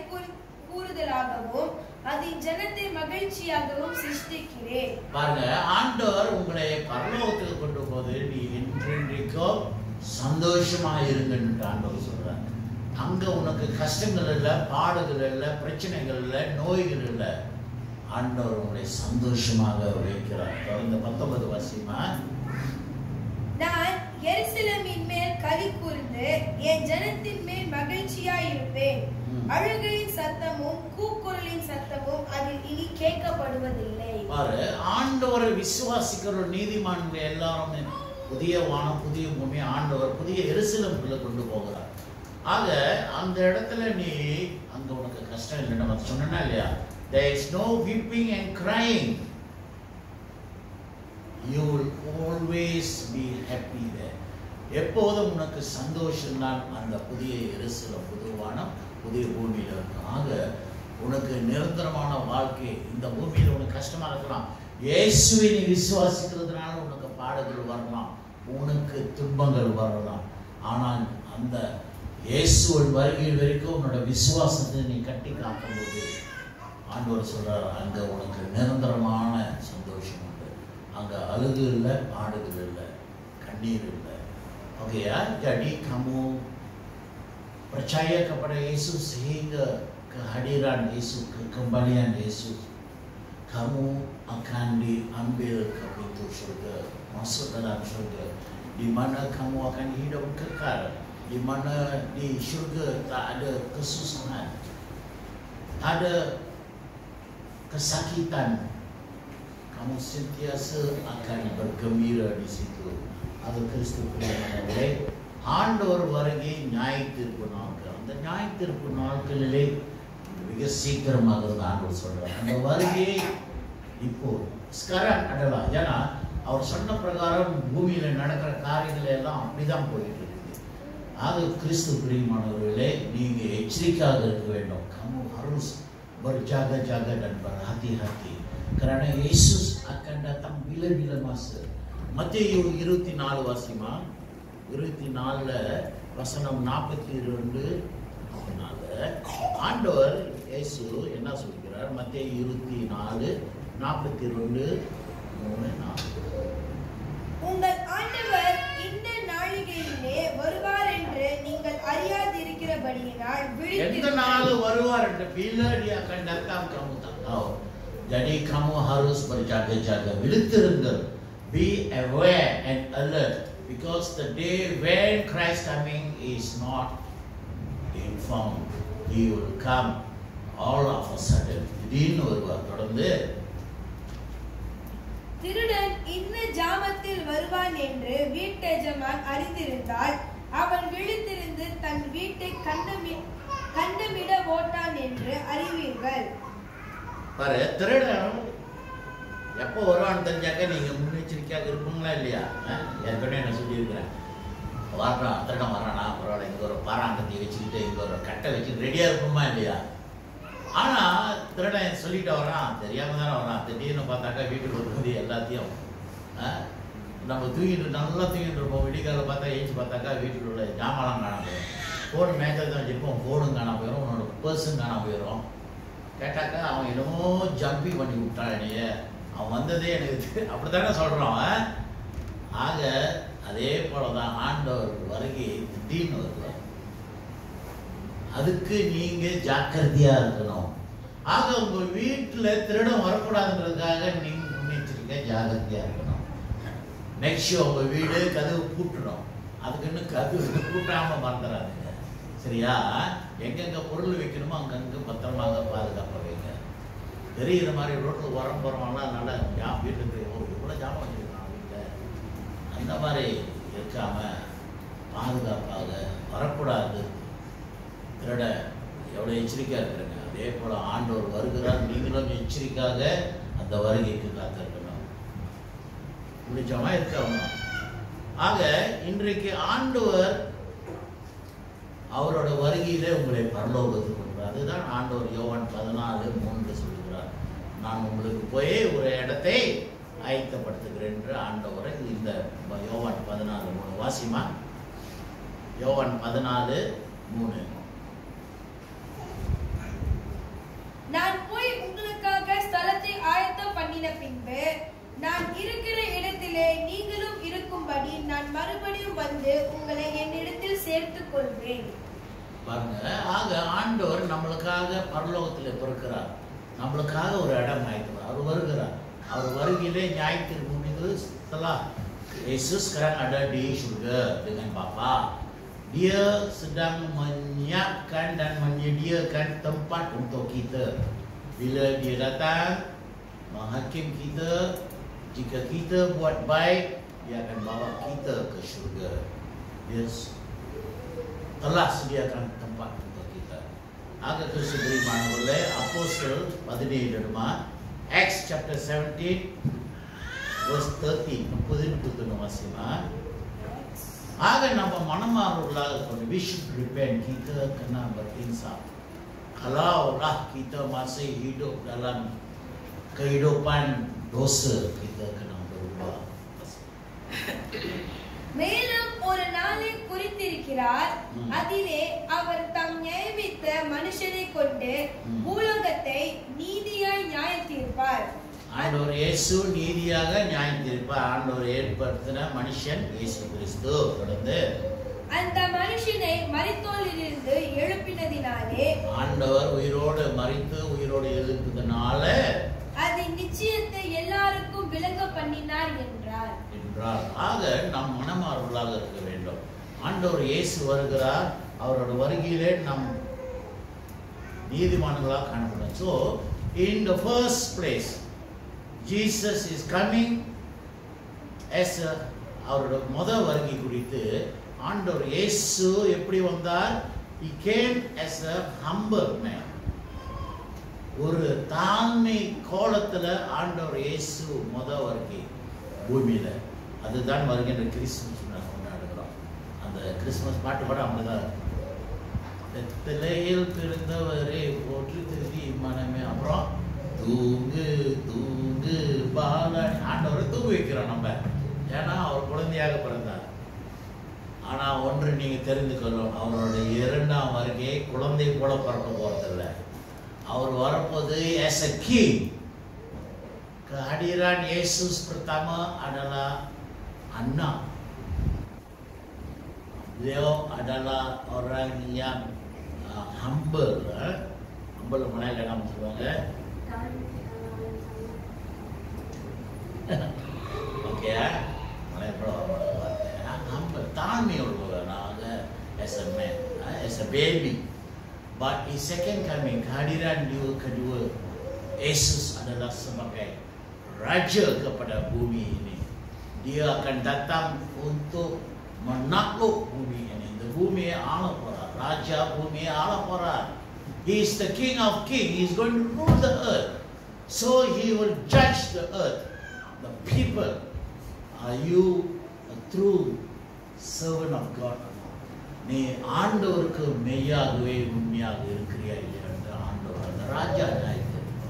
கூறுதலாகவும் அதன் ஜனத்தை மகிழ்ச்சியாகவும் சிருஷ்டிக்கிறேன். பாருங்க, ஆண்டவர் உங்களை பரலோகத்துக்கு கொண்டு போது நீ என்றென்றைக்கும் சந்தோஷமா இருங்கன்னு ஆண்டவர் சொல்றார். அங்க உனக்கு கஷ்டங்கள் இல்லை, பாடுகள் இல்லை, பிரச்சனைகள் இல்லை, நோய்கள் இல்லை. ஆண்டவர் உங்களை சந்தோஷமாக வைக்கிறார். தொடர்ந்து 19 வாசிமா. நான் எருசலேமின் மேல் களி கூர்ந்து என் ஜனத்தின் மேல் மகிழ்ச்சியாய் இருப்பேன். அழுகையின் சத்தமும் கூக்குரலின் சத்தமும் அதில் இனி கேட்கப்படுவதில்லை. பாரு, ஆண்டவரை விசுவாசிக்கிற நீதிமான்கள் எல்லாருமே புதிய வானம் புதிய பூமி ஆண்டவர் புதிய எருசலேமுக்குள்ள கொண்டு போகிறார். ஆக அந்த இடத்துல நீ அங்க உனக்கு கஷ்டம் இல்லை. நம்ம சொன்னா இல்லையா, there is no weeping and crying. You will always be happy there. எப்போதும் உனக்கு சந்தோஷம் தான் அந்த புதிய எருசலேம் புது வானம் புதிய பூமியில இருக்கும். ஆக உனக்கு நிரந்தரமான வாழ்க்கை. இந்த பூமியில உனக்கு கஷ்டமா இருக்கலாம், இயேசுவை நீ விசுவாசிக்கிறதுனால உனக்கு பாடுகள் வரலாம், உனக்கு துன்பங்கள் வரலாம். ஆனால் அந்த இயேசுவின் வருகை வரைக்கும் உன்னோட விசுவாசத்தை நீ கட்டி காக்கும்போது ஆண்டவர் சொல்றார், அங்க உனக்கு நிரந்தரமான சந்தோஷம் உண்டு. அங்க அழுகு இல்லை, பாடுகள் இல்லை, கண்ணீர் இல்லை. Oke ya, jadi kamu percaya kepada Yesus sehingga kehadiran Yesus, kekembalian Yesus, kamu akan diambil ke pintu surga, masuk dalam surga, di mana kamu akan hidup kekal, di mana di surga tak ada kesusahan, tak ada kesakitan, kamu sentiasa akan bergembira di situ. அது கிறிஸ்துவுக்குள்ளே ஆண்டவர் வருகை ஞாயிற்றுப்பு நாட்கள். அந்த ஞாயிற்றுப்பு நாட்களிலே மிக சீக்கிரமாக ஆண்டவர் சொல்றார். அந்த வருகையை இப்போ ஸ்கரன் அடலாம். ஏன்னா அவர் சொன்ன பிரகாரம் பூமியில நடக்கிற காரியங்கள் எல்லாம் அப்படிதான் போயிட்டு இருக்குது. ஆக கிறிஸ்து பிரியமானவர்களே, நீங்க எச்சரிக்கையாக இருக்க வேண்டும். kamu harus berjaga-jaga dan berhati-hati karena Yesus akan datang bila-bila masa. மத்தேயு 24 வாசிமா. 24 வசனம் 42 44. ஆண்டவர் இயேசு என்ன சொல்கிறார்? மத்தேயு 24 42 3 4. உங்கள் ஆண்டவர் இந்த நாழிகையிலே வருவார் என்று நீங்கள் அறியாதிருக்கிறபடியினால் எந்த நாள் வருவார் என்று bila dia akan datang kamu tak tahu. Jadi kamu harus berjaga-jaga, விழித்திருங்கள். Be aware and alert because the day when Christ coming is not informed. He will come all of a sudden. திடீர்னு வருவார். தொடர்ந்து திருடன் இந்த ஜாமத்தில் வருவான் என்று வீட்டெஜமான் அறிந்திருந்தால் அவன் விழித்திருந்து தன் வீட்டை கண்டமிட ஓட்டான் என்று அறிவீர்கள். பாரு, திருடன் எப்போ வருவான்னு தெரிஞ்சாக்க நீங்க முன்னெச்சரிக்கையாக இருப்பீங்களா இல்லையா? ஏற்கனவே நான் சொல்லியிருக்கிறேன். வர்றான், திருடன் வர்றானா, பரவாயில்ல, இங்கே ஒரு பாராங்கத்தை வச்சுக்கிட்டு இங்கே ஒரு கட்டை வச்சு ரெடியாக இருப்போமா இல்லையா? ஆனால் திருடன் சொல்லிட்டு வரான், தெரியாமல் தானே வரான். திடீர்னு பார்த்தாக்கா வீட்டுக்கு வரும்போது எல்லாத்தையும் நம்ம தூங்கிட்டு நல்லா தூங்கிட்டு இருப்போம். விடிகால பார்த்தா ஏஞ்சி பார்த்தாக்கா வீட்டில் உள்ள ஜாமான்லாம் காண போயிடும். ஃபோன் மேக்கல் தான் வச்சுருப்போம், ஃபோனும் காண போயிடும், உன்னோட பர்ஸும் காண போயிடும். கேட்டாக்கா அவன் என்னமோ ஜம்பி பண்ணி விட்டான் என்னைய, அவன் வந்ததே எனக்கு அப்படி தானே சொல்கிறான். ஆக அதே போல தான் ஆண்டவர் வருகை திடீர்னு வருவார். அதுக்கு நீங்க ஜாக்கிரதையா இருக்கணும். ஆக உங்க வீட்டுல திருடம் வரக்கூடாதுன்றதுக்காக நீங்க முன்னெச்சரிக்கை ஜாக்கிரதையா இருக்கணும். நெக்ஸ்ட் உங்க வீடு கதவு பூட்டணும். அதுக்குன்னு கதவு பூட்டாம மறந்துடாதுங்க, சரியா? எங்கெங்க பொருள் வைக்கணுமோ அங்கங்க பத்திரமாக பாதுகாப்பாக வைங்க. தெரிகிற மாதிரி ரோட்ல உரம் போறவங்கலாம் நல்லா வீட்டுக்கு இவ்வளவு ஜாமான் வச்சிருக்கான் வீட்டில், அந்த மாதிரி இருக்காம பாதுகாப்பாக வரக்கூடாது. திருட எவ்வளோ எச்சரிக்கையாக இருக்கிறாங்க. அதே போல் ஆண்டவர் வருகிறார், நீங்களும் எச்சரிக்கையாக அந்த வருகைக்கு காத்திருக்கணும். முடிச்சவமா இருக்கணும். ஆக இன்றைக்கு ஆண்டவர் அவரோட வருகையிலே உங்களை பரலோகத்துக்கு கொள்கிறார். அதுதான் ஆண்டவர் யோவான் 14:3 சொல்லுகிறார். நான் உங்களுக்கு போய் ஒரு இடத்தை ஆயத்தப்படுத்துகிறேன் என்று ஆண்டவரை இந்த யோவான் 14:3 வாசிமா. யோவான் 14:3. நான் போய் உங்களுக்காக ஸ்தலத்தை ஆயத்தம் பண்ணின பின்பு நான் இருக்கிற இடத்திலே நீங்களும் இருக்கும்படி நான் மறுபடியும் வந்து உங்களை என்னிடத்தில் சேர்த்துக் கொள்வேன். பாருங்க, ஆக ஆண்டவர் நம்மளுக்காக பரலோகத்தில் பிறக்கிறார், நம்மளுக்காக ஒரு இடம் ஆயத்தம். அவர் வருகிறார். அவர் வருகையிலே ஞாயிற்றுக்கிழமை setelah Yesus sekarang ada di surga dengan Bapa. Dia sedang menyiapkan dan menyediakan tempat untuk kita. Bila dia datang menghakim kita, jika kita buat baik, dia akan bawa kita ke surga. Dia telah sediakan tempat untuk kita. Agak keseberiman oleh Apostle pada di rumah Acts chapter 17 verse 13. Putin wasima. ஆக நம்ம மனமாறுவர்களாக இருக்கணும். We should repent. Kita kena berinsaf. Kalaulah kita masih hidup dalam kehidupan dosa, kita kena berubah. மேலும் ஒரு நாளை குறித்திருக்கிறார், அதிலே அவர் தம் நியமித்த மனுஷனை கொண்டு பூலோகத்தை நீதியாய் நியாயம் தீர்ப்பார். ஆண்டவர் இயேசு நீதியாக நியாயம் தீர்ப்பார். ஆண்டவர் ஏற்படுத்தின மனுஷன் இயேசு கிறிஸ்து. தொடர்ந்து அந்த மனுஷனை மரித்தோரிலிருந்து எழுப்பினதினாலே, ஆண்டவர் உயிரோடு மரித்து உயிரோடு எழுப்பினதினால அது நிச்சயத்தை எல்லாருக்கும் விளங்க பண்ணினார் என்றார். ஆக நாம் மனமாறுவர்களாக இருக்க வேண்டும். ஆண்டவர் இயேசு வருகிறார். அவரோட வருகையிலே நாம் நீதிமான்களாக காணப்படும். So in the first place Jesus is coming as அவரோட முதல் வருகை குறித்து ஆண்டவர் இயேசு எப்படி வந்தார்? He came as a humble man. ஒரு தாழ்மை கோலத்துல ஆண்டவர் இயேசு முதல் வருகை பூமியில. அதுதான் வருகின்ற கிறிஸ்துமஸ் கொண்டாடுகிறோம். அந்த கிறிஸ்மஸ் பாட்டு கூட அப்படிதான். வெத்தலையில் பிறந்தவரே போற்றி திருதி மனமே. அப்புறம் தூங்கு தூங்கு பாலன் ஆண்டவரை தூங்க வைக்கிறோம் நம்ம. ஏன்னா அவர் குழந்தையாக பிறந்தார். ஆனா ஒன்று நீங்க தெரிந்துக்கணும், அவருடைய 2ஆம் வருகை குழந்தை போல பிறக்க போறதில்ல. அவர் வரப்போது as a king. Kehadiran Yesus pertama adalah anak. Beliau adalah orang yang humble. Humble mana dalam சொல்லுவாங்க? ஓகே, humble, தாழ்மை உள்ளவனாக as a man, as a baby. But in second coming, kehadiran dia kedua, Yesus adalah sebagai raja kepada bumi ini. Dia akan datang untuk menakluk bumi ini. The bumi alapora, raja bumi alapora. He is the king of kings. He is going to rule the earth. So he will judge the earth. The people, are you a true servant of God? நீ ஆண்டவருக்கு மெய்யாகவே உண்மையாக இருக்கிறியா இல்லையா என்று ஆண்டவர் அந்த ராஜா நியாயத்தீர்ப்பு.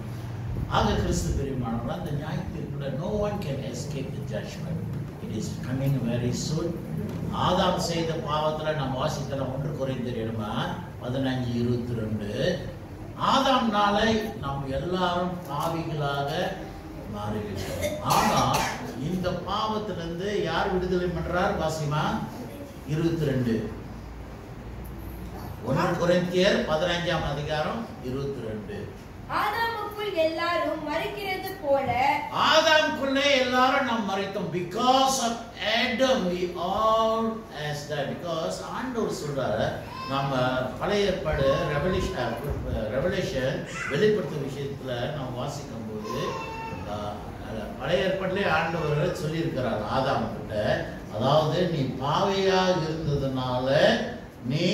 ஆக கிறிஸ்து பெரியமானவர்கள் அந்த நியாயத்தீர்ப்புல no one can escape the judgment. It is coming very soon. ஆதாம் செய்த பாவத்துல நாம் வாசிக்கலாம் 1 கொரிந்தியர் 15:22. ஆதாம் நாளை நாம் எல்லாரும் பாவிகளாக மாறிவிட்டோம். ஆனால் இந்த பாவத்திலிருந்து யார் விடுதலை பண்றார்? வாசிமா 22. 1 கொரிந்தியர் 15:22. ஆதாமுக்குள் எல்லாரும் மரிக்கிறது போல ஆதாமுக்குள்ளே எல்லாரும் நாம் மரித்தோம். Because of Adam we all as that. Because ஆண்டவர் சொல்றாரு, நம்ம பழைய ஏற்பாடு ரெவலேஷன் வெளிப்படுத்தும் விஷயத்துல நாம் வாசிக்கும் போது பழைய ஏற்பாட்டிலே ஆண்டவர் சொல்லியிருக்கிறார் ஆதாம் கிட்ட, அதாவது நீ பாவையா இருந்ததுனால நீ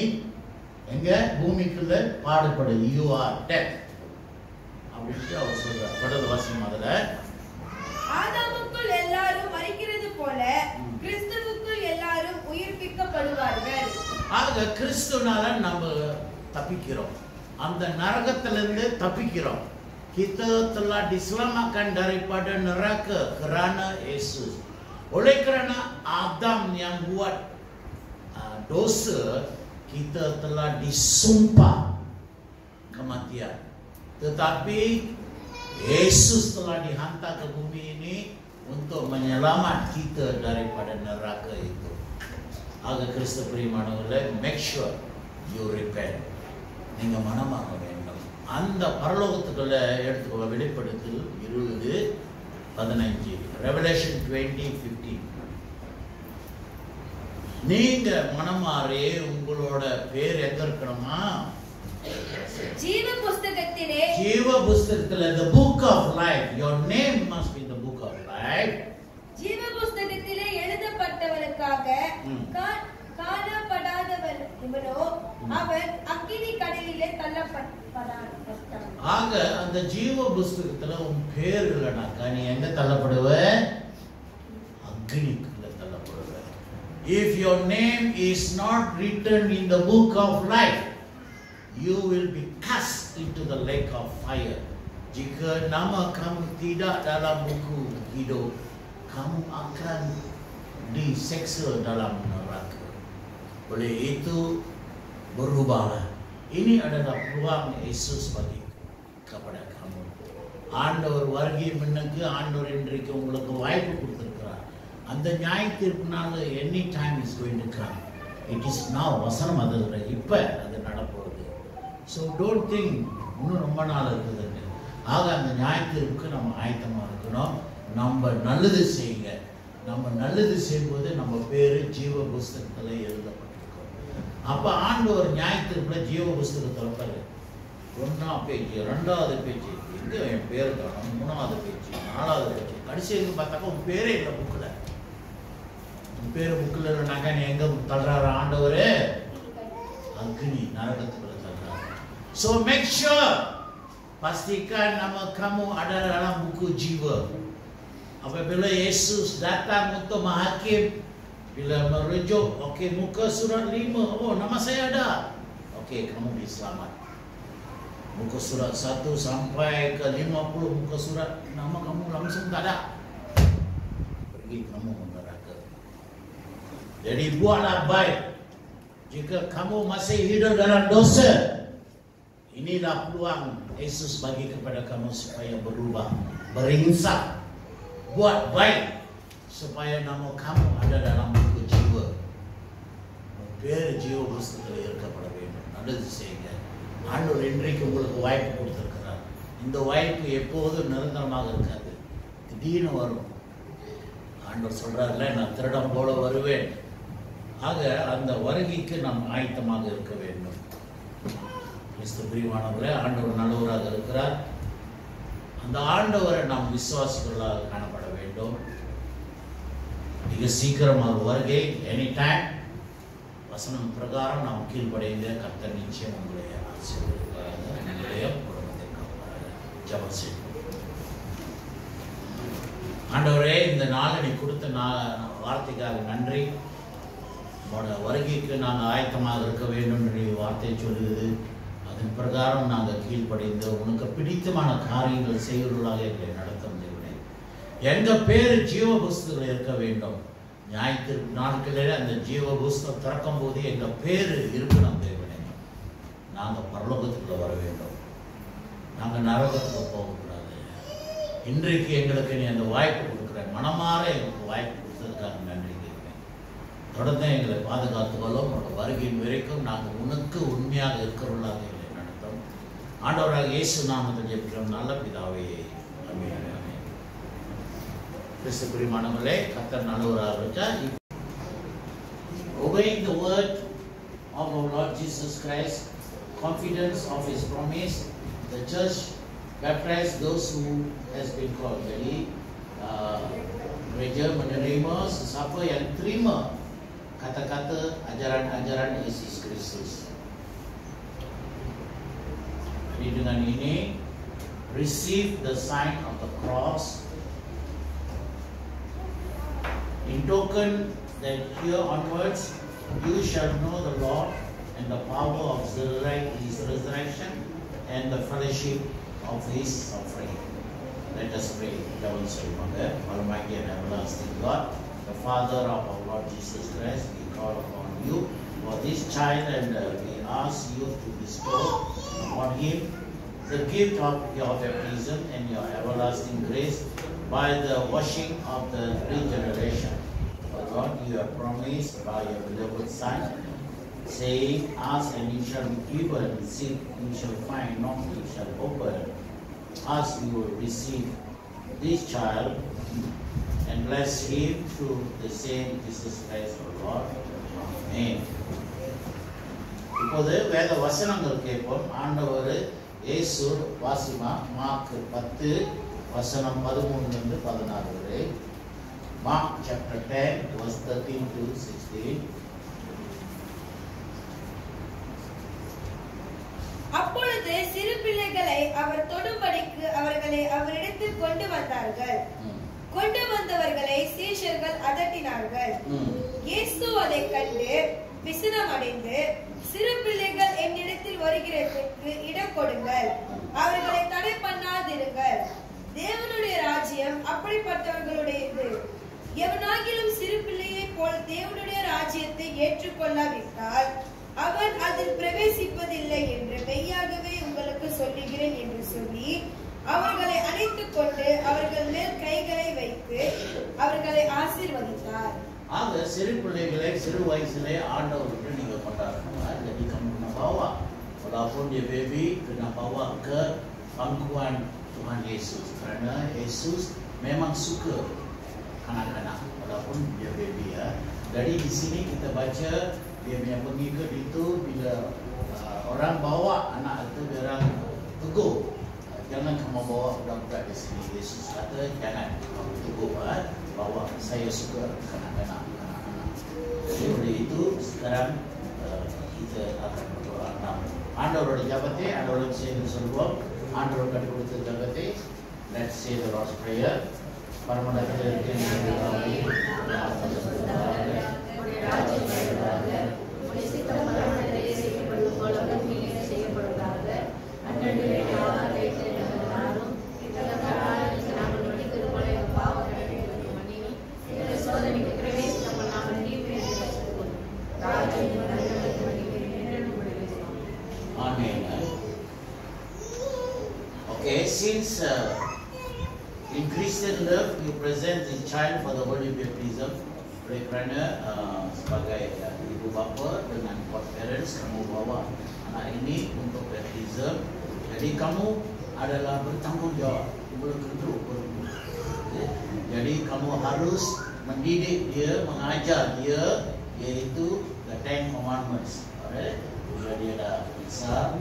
எங்க பூமிக்குள்ள பாடுபடு, you are dead அப்படின்ட்டு அவர் சொல்றார். தொடர்ந்து வாசிக்கும். அதுல ஆதாமுக்குள் எல்லாரும் மரிக்கிறது போல கிறிஸ்துவுக்குள் எல்லாரும் உயிர்ப்பிக்கப்படுவார்கள். ஆக கிறிஸ்துனால நம்ம தப்பிக்கிறோம், அந்த நரகத்திலிருந்து தப்பிக்கிறோம். Kita telah diselamatkan daripada neraka kerana Yesus. Oleh kerana Adam yang buat dosa, kita telah disumpah kematian. Tetapi Yesus telah dihantar ke bumi ini untuk menyelamat kita daripada neraka itu. Aga Kristu பிரியமானவர்களே, make sure you repent. நீங்க மனமாக வேண்டும். அந்த பரலோகத்துக்குள்ள எடுத்துக்கொள்ள வெளிப்படுத்தல் 20:15. Revelation 20:15. நீங்க மனமாறே உங்களோட பேர் எங்க இருக்கணுமா? ஜீவ புஸ்தகத்திலே, ஜீவ புஸ்தகத்திலே, the book of life. Your name must be in the book of life. ஜீவ புஸ்தகத்திலே எழுதப்பட்டவனுக்காக காணப்படாதவன் இவனோ அவன் அக்கினி கடலிலே தள்ளப்பட்டான். ஆக அந்த ஜீவ புஸ்தகத்துல உன் பேர் இல்லைனாக்கா நீ எங்க தள்ளப்படுவ? அக்னிக்குள்ள தள்ளப்படுவ. If your name is not written in the book of life, you will be cast into the lake of fire. Jika nama kamu tidak dalam buku hidup, kamu akan diseksa dalam neraka. Oleh itu berubahlah. Ini adalah peluang Yesus bagi kepada kamu. ஆண்டவர் வருகை முன்னுக்கு ஆண்டவர் இன்றைக்கு உங்களுக்கு வாய்ப்பு கொடுத்திருக்கிறார். அந்த நியாய தீர்ப்புனால any time is going to come. It is now. வசனம் அதுல இப்ப அது நடப்போகுது. ஸோ டோன்ட் திங்க் இன்னும் ரொம்ப நாள் இருக்குதுன்னு. ஆக அந்த நியாய தீர்ப்புக்கு நம்ம ஆயத்தமாக இருக்கணும். நம்ம நல்லது செய்யுங்க. நம்ம நல்லது செய்யும்போது நம்ம பேரு ஜீவ புஸ்தகத்தில் எழுதப்பட்டிருக்கோம். அப்போ ஆண்டவர் நியாய தீர்ப்புல ஜீவ புஸ்தகத்தில் பாரு, 1ஆம் பேஜ், 2வது பேஜ், எங்கே என் பேர் காணும், 3வது பேஜ், 4வது பேஜ், கடைசி எங்கே பார்த்தாக்கா உன் பேரே இல்லை புக்கில். உன் பேர் புக்கில் இல்லைனாக்கா நீ எங்கே தள்ளுறாரு ஆண்டவர்? அக்னி நரகத்துக்குள்ள தள்ளுறாரு. So make sure, pastikan nama kamu ada dalam buku jiwa. Apabila Yesus datang untuk menghakim Bila merujuk, okey, muka surat 5, oh nama saya ada. Okey, kamu diselamat. Muka surat 1 sampai ke 50 muka surat, nama kamu langsung tak ada. Pergi kamu ke neraka. Jadi buatlah baik. Jika kamu masih hidup dalam dosa, inilah peluang Yesus bagi kepada kamu supaya berubah, berinsaf, buat baik supaya nama kamu ada dalam buku jiwa. பேர் ஜீவ புஸ்தகத்தில் இருக்கப்பட வேண்டும். நல்லது செய்யுங்க. ஆண்டவர் இன்றைக்கு உங்களுக்கு வாய்ப்பு கொடுத்திருக்கிறார். இந்த வாய்ப்பு எப்போதும் நிரந்தரமாக இருக்காது, திடீர்னு வரும். ஆண்டவர் சொல்றாருல, நான் திருடம் போல வருவேன். ஆக அந்த வருகைக்கு நாம் ஆயத்தமாக இருக்க வேண்டும். கிறிஸ்து பிரியமானவர்களே, ஆண்டவர் நல்லவராக இருக்கிறார். அந்த ஆண்டவரை நாம் விசுவாசிகளாக காணப்பட வேண்டும். மிக சீக்கிரம் அவர் வருகை, எனி டைம். வசனம் பிரகாரம் நாம் கீழ்ப்படைந்த கர்த்தர் நிச்சயம் உங்களை ஆசீர்வதிப்பாராக. உங்களுடைய குடும்பத்தை காப்பாராக. ஜெபம் செய்வோம். ஆண்டவரே, இந்த நாளை நீ கொடுத்த வார்த்தைக்காக நன்றி. உங்களோட வருகைக்கு நாங்கள் ஆயத்தமாக இருக்க வேண்டும் என்று வார்த்தை சொல்லுது. அதன் பிரகாரம் நாங்கள் கீழ்ப்படைந்து உனக்கு பிடித்தமான காரியங்கள் செய்வர்களாக எங்களை நடத்த முடியவில்லை. எங்கள் பேர் ஜீவ புஸ்தகத்தில் இருக்க வேண்டும். ஞாயிற்று நாட்களில் அந்த ஜீவ புஸ்தகம் திறக்கும் போது எங்கள் பேர் இருக்கணும் தேவனே. நாங்கள் பரலோகத்துக்குள்ள வர வேண்டும், நாங்கள் நரகத்துக்கு போகக்கூடாது. இன்றைக்கு எங்களுக்கு நீ அந்த வாய்ப்பு கொடுக்குற, மனமாற எங்களுக்கு வாய்ப்பு கொடுத்ததுக்காக நன்றி கேட்கிறேன். தொடர்ந்து எங்களை பாதுகாத்துக்கொள்ளும். உங்களோட வருகையின் வரைக்கும் நாங்கள் உனக்கு உண்மையாக இருக்கிறவர்களாக எங்களை நடத்தும். ஆண்டவராக இயேசு நாமத்தில் ஜெபிக்கிறோம் நல்ல பிதாவே, ஆமென். கிறிஸ்து பிரியமானவர்களே, கர்த்தர் நல்லவராக இருக்கார். Obeying the word of our Lord Jesus Christ, confidence of His promise, the church baptized those who has been called. Jadi gereja menerima sesiapa yang terima kata-kata ajaran-ajaran Yesus Kristus. Jadi dengan ini receive the sign of the cross. In token that here onwards you shall know the Lord and the power of His resurrection and the fellowship of His suffering. Let us pray. Almighty and everlasting God, the Father of our Lord Jesus Christ, we call upon you for this child, and we ask you to bestow upon him the gift of your baptism and your everlasting grace by the washing of the regeneration. For God, you have promised by your beloved Son, saying, ask and you shall be given, seek and you shall find, knock and you shall open. Ask, you will receive this child and bless him through the same Jesus Christ our Lord. Amen. இப்போது வேத வசனங்கள் கேட்போம். ஆண்டவர் இயேசு Wasima mark 10 வசனம் 13 16 வரை. Mark chapter 10 verse 13 to 16. அப்பொழுது சிறு பிள்ளைகளை அவர் தொடும்படிக்கு அவர்களை அவரிடத்தில் கொண்டு வந்தார்கள். கொண்டு வந்தவர்களை சீஷர்கள் அதட்டினார்கள். இயேசு அதை கண்டு விசனமடைந்து, சிறு பிள்ளைகள் என்னிடத்தில் வருகிறதற்கு இடம் கொடுங்கள், அவர்களை தடை பண்ணாதிருங்கள். தேவனுடைய ராஜ்யம் அப்படிப்பட்டவர்களுடையது. எவனாகிலும் சிறு பிள்ளையை போல் தேவனுடைய ராஜ்யத்தை ஏற்றுக்கொள்ளாவிட்டால் அவன் அதில் பிரவேசிப்பதில்லை என்று மெய்யாகவே உங்களுக்கு சொல்லுகிறேன் என்று சொல்லி அவர்களை அணைத்துக் கொண்டு அவர்கள் மேல் கைகளை வைத்து அவர்களை ஆசீர்வதித்தார். ஆக சிறு பிள்ளைகளை சிறு வயசிலே ஆண்டவருக்கு நீங்க கொண்டாடணும். Jadi kamu kena bawa, walaupun dia baby, kena bawa ke pangkuan Tuhan Yesus, kerana Yesus memang suka kanak-kanak walaupun dia baby ya. Jadi di sini kita baca dia punya pengikut itu bila orang bawa anak itu dia orang tegur, jangan kamu bawa budak-budak di sini. Yesus kata jangan kamu tegur, bawa, saya suka kanak-kanak. Jadi oleh itu sekarang kita akan berdoa. ஆண்டவருடைய ஜெபத்தை ஆண்டவருக்கு செய்து சொல்வோம். ஆண்டவர் கற்றுக் கொடுத்த ஜெபத்தை let's say the Lord's prayer. பரமண்டலத்தில் இருக்கிற உம்முடைய ராஜ்யம் வருவதாக. உம்முடைய சித்தம் பரமண்டலத்திலே செய்யப்படுவது போல பூமியிலே செய்யப்படுவதாக. அன்றன்று வேண்டிய ஆகாரத்தை எங்களுக்கு தாரும். எங்களுக்கு நாங்கள் மன்னித்தது போல எங்கள் பாவ கடனை எங்களுக்கு மன்னியும். எங்களை சோதனைக்கு பிரவேசிக்க பண்ணாமல் தீமையை ரட்சித்துக் ராஜ்யம் மகிமையும் என்றென்றும் உடையது. Amen. Okay, since in Christian love you present the child for the holy baptism, oleh kerana sebagai ibu bapa dengan godparents kamu bawa anak ini untuk baptism, jadi kamu adalah bertanggungjawab, berkedru. Okay. Jadi kamu harus mendidik dia, mengajar dia, yaitu the 10 commandments. Alright? Bila dia dah besar,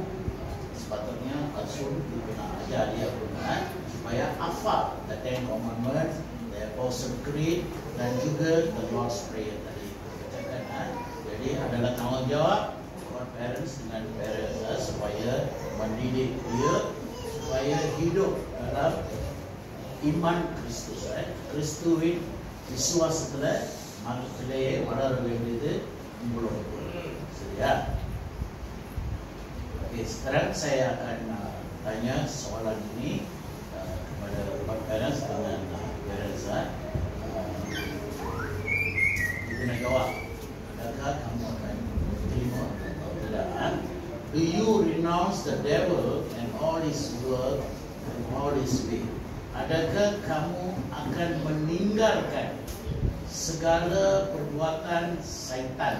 sepatutnya Rasul kena ajar dia gunakan supaya hafal the 10 commandments, the Apostle Creed dan juga the Lord's Prayer tadi bacakan. Jadi adalah tanggungjawab parents dengan parents supaya mendidik dia supaya hidup dalam iman Kristus. கிறிஸ்துவின் விசுவாசத்துல மனத்திலேயே வளர வேண்டியது உங்களோட. சரியா? Okay, sekarang saya akan tanya soalan ini kepada parents dengan parents. Kita nak jawab. Adakah kamu akan terima atau tidak? Do you renounce the devil and all his work and all his way? Adakah kamu akan meninggalkan segala perbuatan syaitan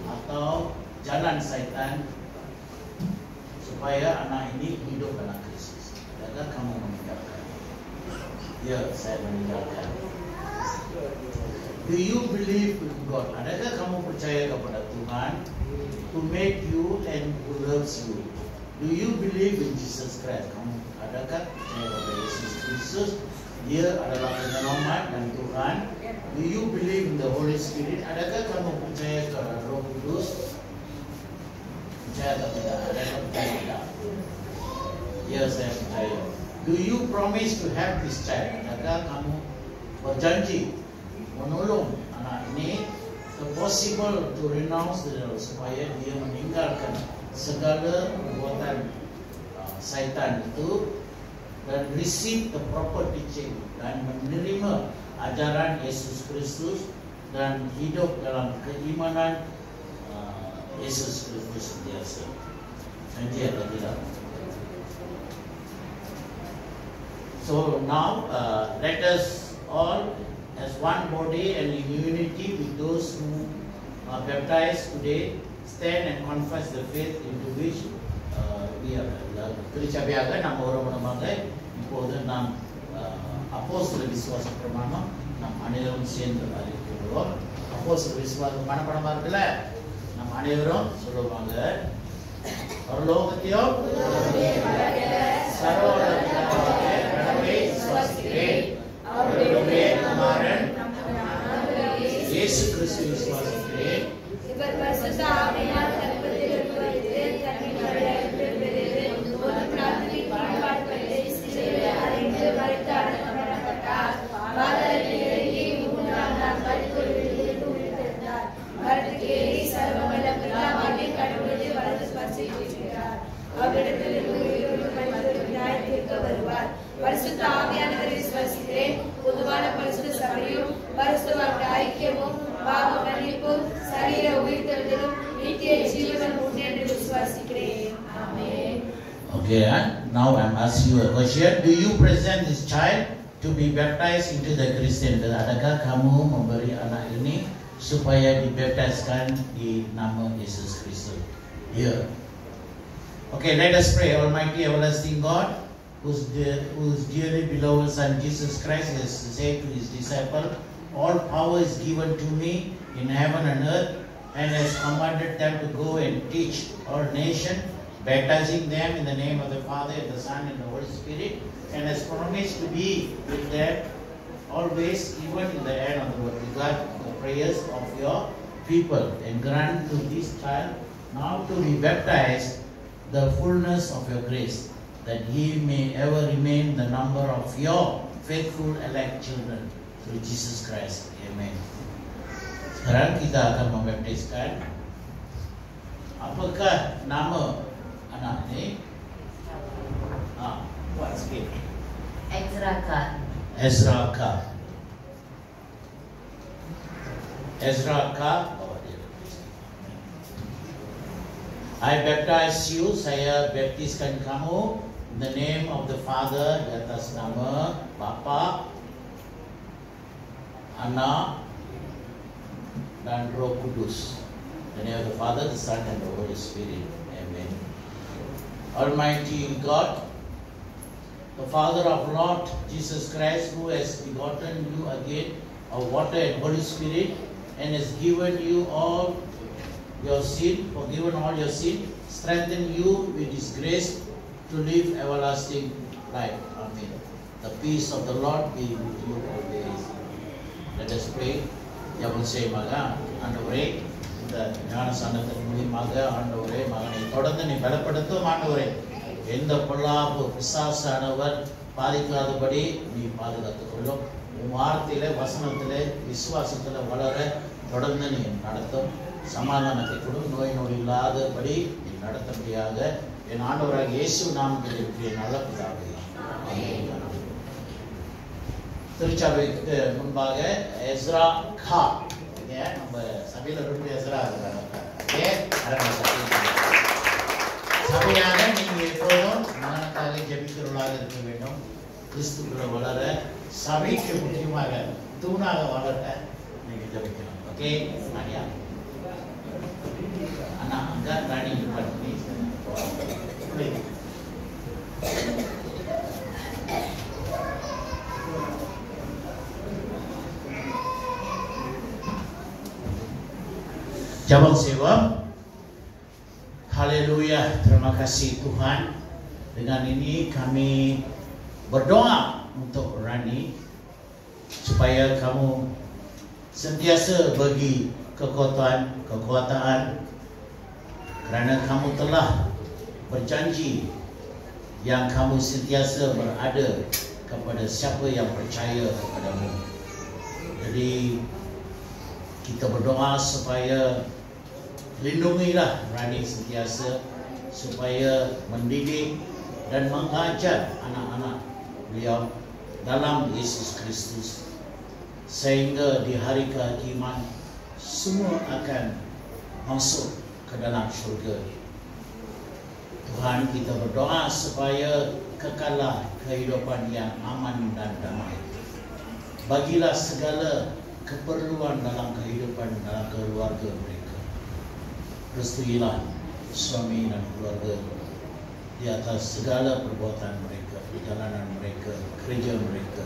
atau jalan syaitan supaya anak ini hidup dalam Kristus? Adakah kamu meninggalkan? Ya, saya meninggalkan. Do you believe in God? Adakah kamu percaya kepada Tuhan to make you and who loves you? Do you believe in Jesus Christ? Kamu adakah percaya kepada Yesus Kristus? Dia adalah penyelamat dan Tuhan. Do you believe in the Holy Spirit? Adakah kamu percaya kepada Roh Kudus? Percaya atau tidak? Adakah percaya tidak? Ya, saya percaya. Do you promise to help this child? Adakah kamu berjanji menolong anak ini the possible to renounce the devil supaya dia meninggalkan segala perbuatan syaitan itu dan receive the proper teaching dan menerima ajaran Yesus Kristus dan hidup dalam keimanan Yesus Kristus biasa. Nanti atau tidak? So now let us all as one body and in unity with those who are baptized today stand and confess the faith into which we are loved. Kerja nama orang menamakan இப்போது நாம் அப்போஸ்தல விசுவாச பிரமாணம் நம் அனைவரும் சேர்ந்து அறிவிக்கிறோம். அப்போஸ்தல விசுவாசம் மனப்பாடமா இருக்குல்ல? நம் அனைவரும் சொல்லுவாங்க. பரலோகத்தையும் சர்வலோகத்தையும் கடவுளை விசுவாசிக்கிறேன். அவருடைய குமாரன் இயேசு கிறிஸ்துவை விசுவாசிக்கிறேன். இவர் பரிசுத்த ஆவியால் கர்ப்பத்தில் வைத்து கன்னிமரியாளுக்கு பிறகு ஒரு பிரார்த்தனை பாடுபட்டு சிலுவையில் அறைந்து மரித்து அடக்கப்பட்டார். பாதாளத்தில் இறங்கி மூன்றாம் நாள் மரித்தோரிலிருந்து உயிர்த்தெழுந்தார். மரத்துக்கு ஏறி சர்வவல்ல பிதாவாகிய கடவுளுடைய வலது ஸ்பர்சிக்கிறார். அவரிடத்திலிருந்து உயிரோடு மரித்தோரை நியாயத்தீர்க்க வருவார். பரிசுத்த ஆவியானவரை விசுவாசிக்கிறேன். பொதுவான பரிசுத்த சபையும் பரிசுத்தவான்கள் ஐக்கியமும் பாவ மன்னிப்பும் சரீர உயிர்த்தெழுதலும் நித்திய ஜீவன் உண்டு என்று விசுவாசிக்கிறேன். ஆமென். Okay, now I'm asking you a question. Do you present this child to be baptized into the Christian faith? Adakah kamu memberi anak ini supaya dibaptiskan di nama Yesus Kristus? Ya. Okay, let us pray. Almighty everlasting God, whose dearly beloved Son Jesus Christ has said to his disciple, all power is given to me in heaven and earth, and has commanded them to go and teach all nations, baptizing them in the name of the Father, and the Son, and the Holy Spirit, and has promised to be with them always, even in the end of the world. Regard the prayers of your people, and grant to this child now to be baptized the fullness of your grace, that he may ever remain the number of your faithful elect children, through Jesus Christ. Amen. Sekarang kita akan membaptiskan. Apakah nama anak ini? Buat sikit. Ezra Khan. Ezra Khan. Ezra Khan. I baptize you. Saya baptiskan kamu in the name of the Father, di atas nama Bapa, Anak, dan Roh Kudus. In the name of the Father, the Son, and the Holy Spirit. Amen. Almighty God, the Father of Lord Jesus Christ, who has begotten you again of water and Holy Spirit, and has given you all your sin, forgiven all your sin, strengthen you with His grace to live everlasting life. Amen. The peace of the Lord be with you always. Let us pray. Jangan saya maga, ஆண்டவரே இந்த ஞானஸ்நானத்தின் மூலமாக ஆண்டவரே மகனை தொடர்ந்து நீ பலப்படுத்தும் ஆண்டவரே. எந்த பொல்லாப்பு பிசாசானவர் பாதிக்காதபடி நீ பாதுகாத்துக் கொள்ளும். உன் வார்த்தையில வசனத்திலே விசுவாசத்துல வளர தொடர்ந்து நீ நடத்தும். சமாதானத்தை கொடு, நோய் நொடி இல்லாதபடி நீ நடத்தும்படியாக என் ஆண்டவராக இயேசு நாமத்தில் நல்ல பிதாவே. திருச்சபைக்கு முன்பாக எஸ்ரா கா, நம்ம சபையில் ரெண்டு எஸ்ரா சபையாக நீங்க எப்போதும் மகனுக்காக ஜெபிக்கிறவர்களாக இருக்க வேண்டும். கிறிஸ்துக்குள்ள வளர, சபைக்கு முக்கியமாக தூணாக வளர நீங்க ஜெபிக்கணும். ஓகே ராணியா, அண்ணா அங்க ராணி பண்ணி Jawab sewa. Haleluya, terima kasih Tuhan. Dengan ini kami berdoa untuk Rani supaya kamu sentiasa bagi kekuatan kerana kamu telah berjanji yang kamu sentiasa berada kepada siapa yang percaya kepadamu. Jadi kita berdoa supaya lindungilah Rani sentiasa, supaya mendidik dan mengajar anak-anak beliau dalam Yesus Kristus, sehingga di hari kehakiman semua akan masuk ke dalam syurga. Tuhan, kita berdoa supaya kekallah kehidupan yang aman dan damai. Bagilah segala keperluan dalam kehidupan, dalam keluarga mereka. Restuilah suami dan keluarga di atas segala perbuatan mereka, perjalanan mereka, kerja mereka.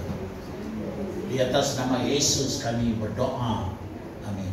Di atas nama Yesus kami berdoa. Amin.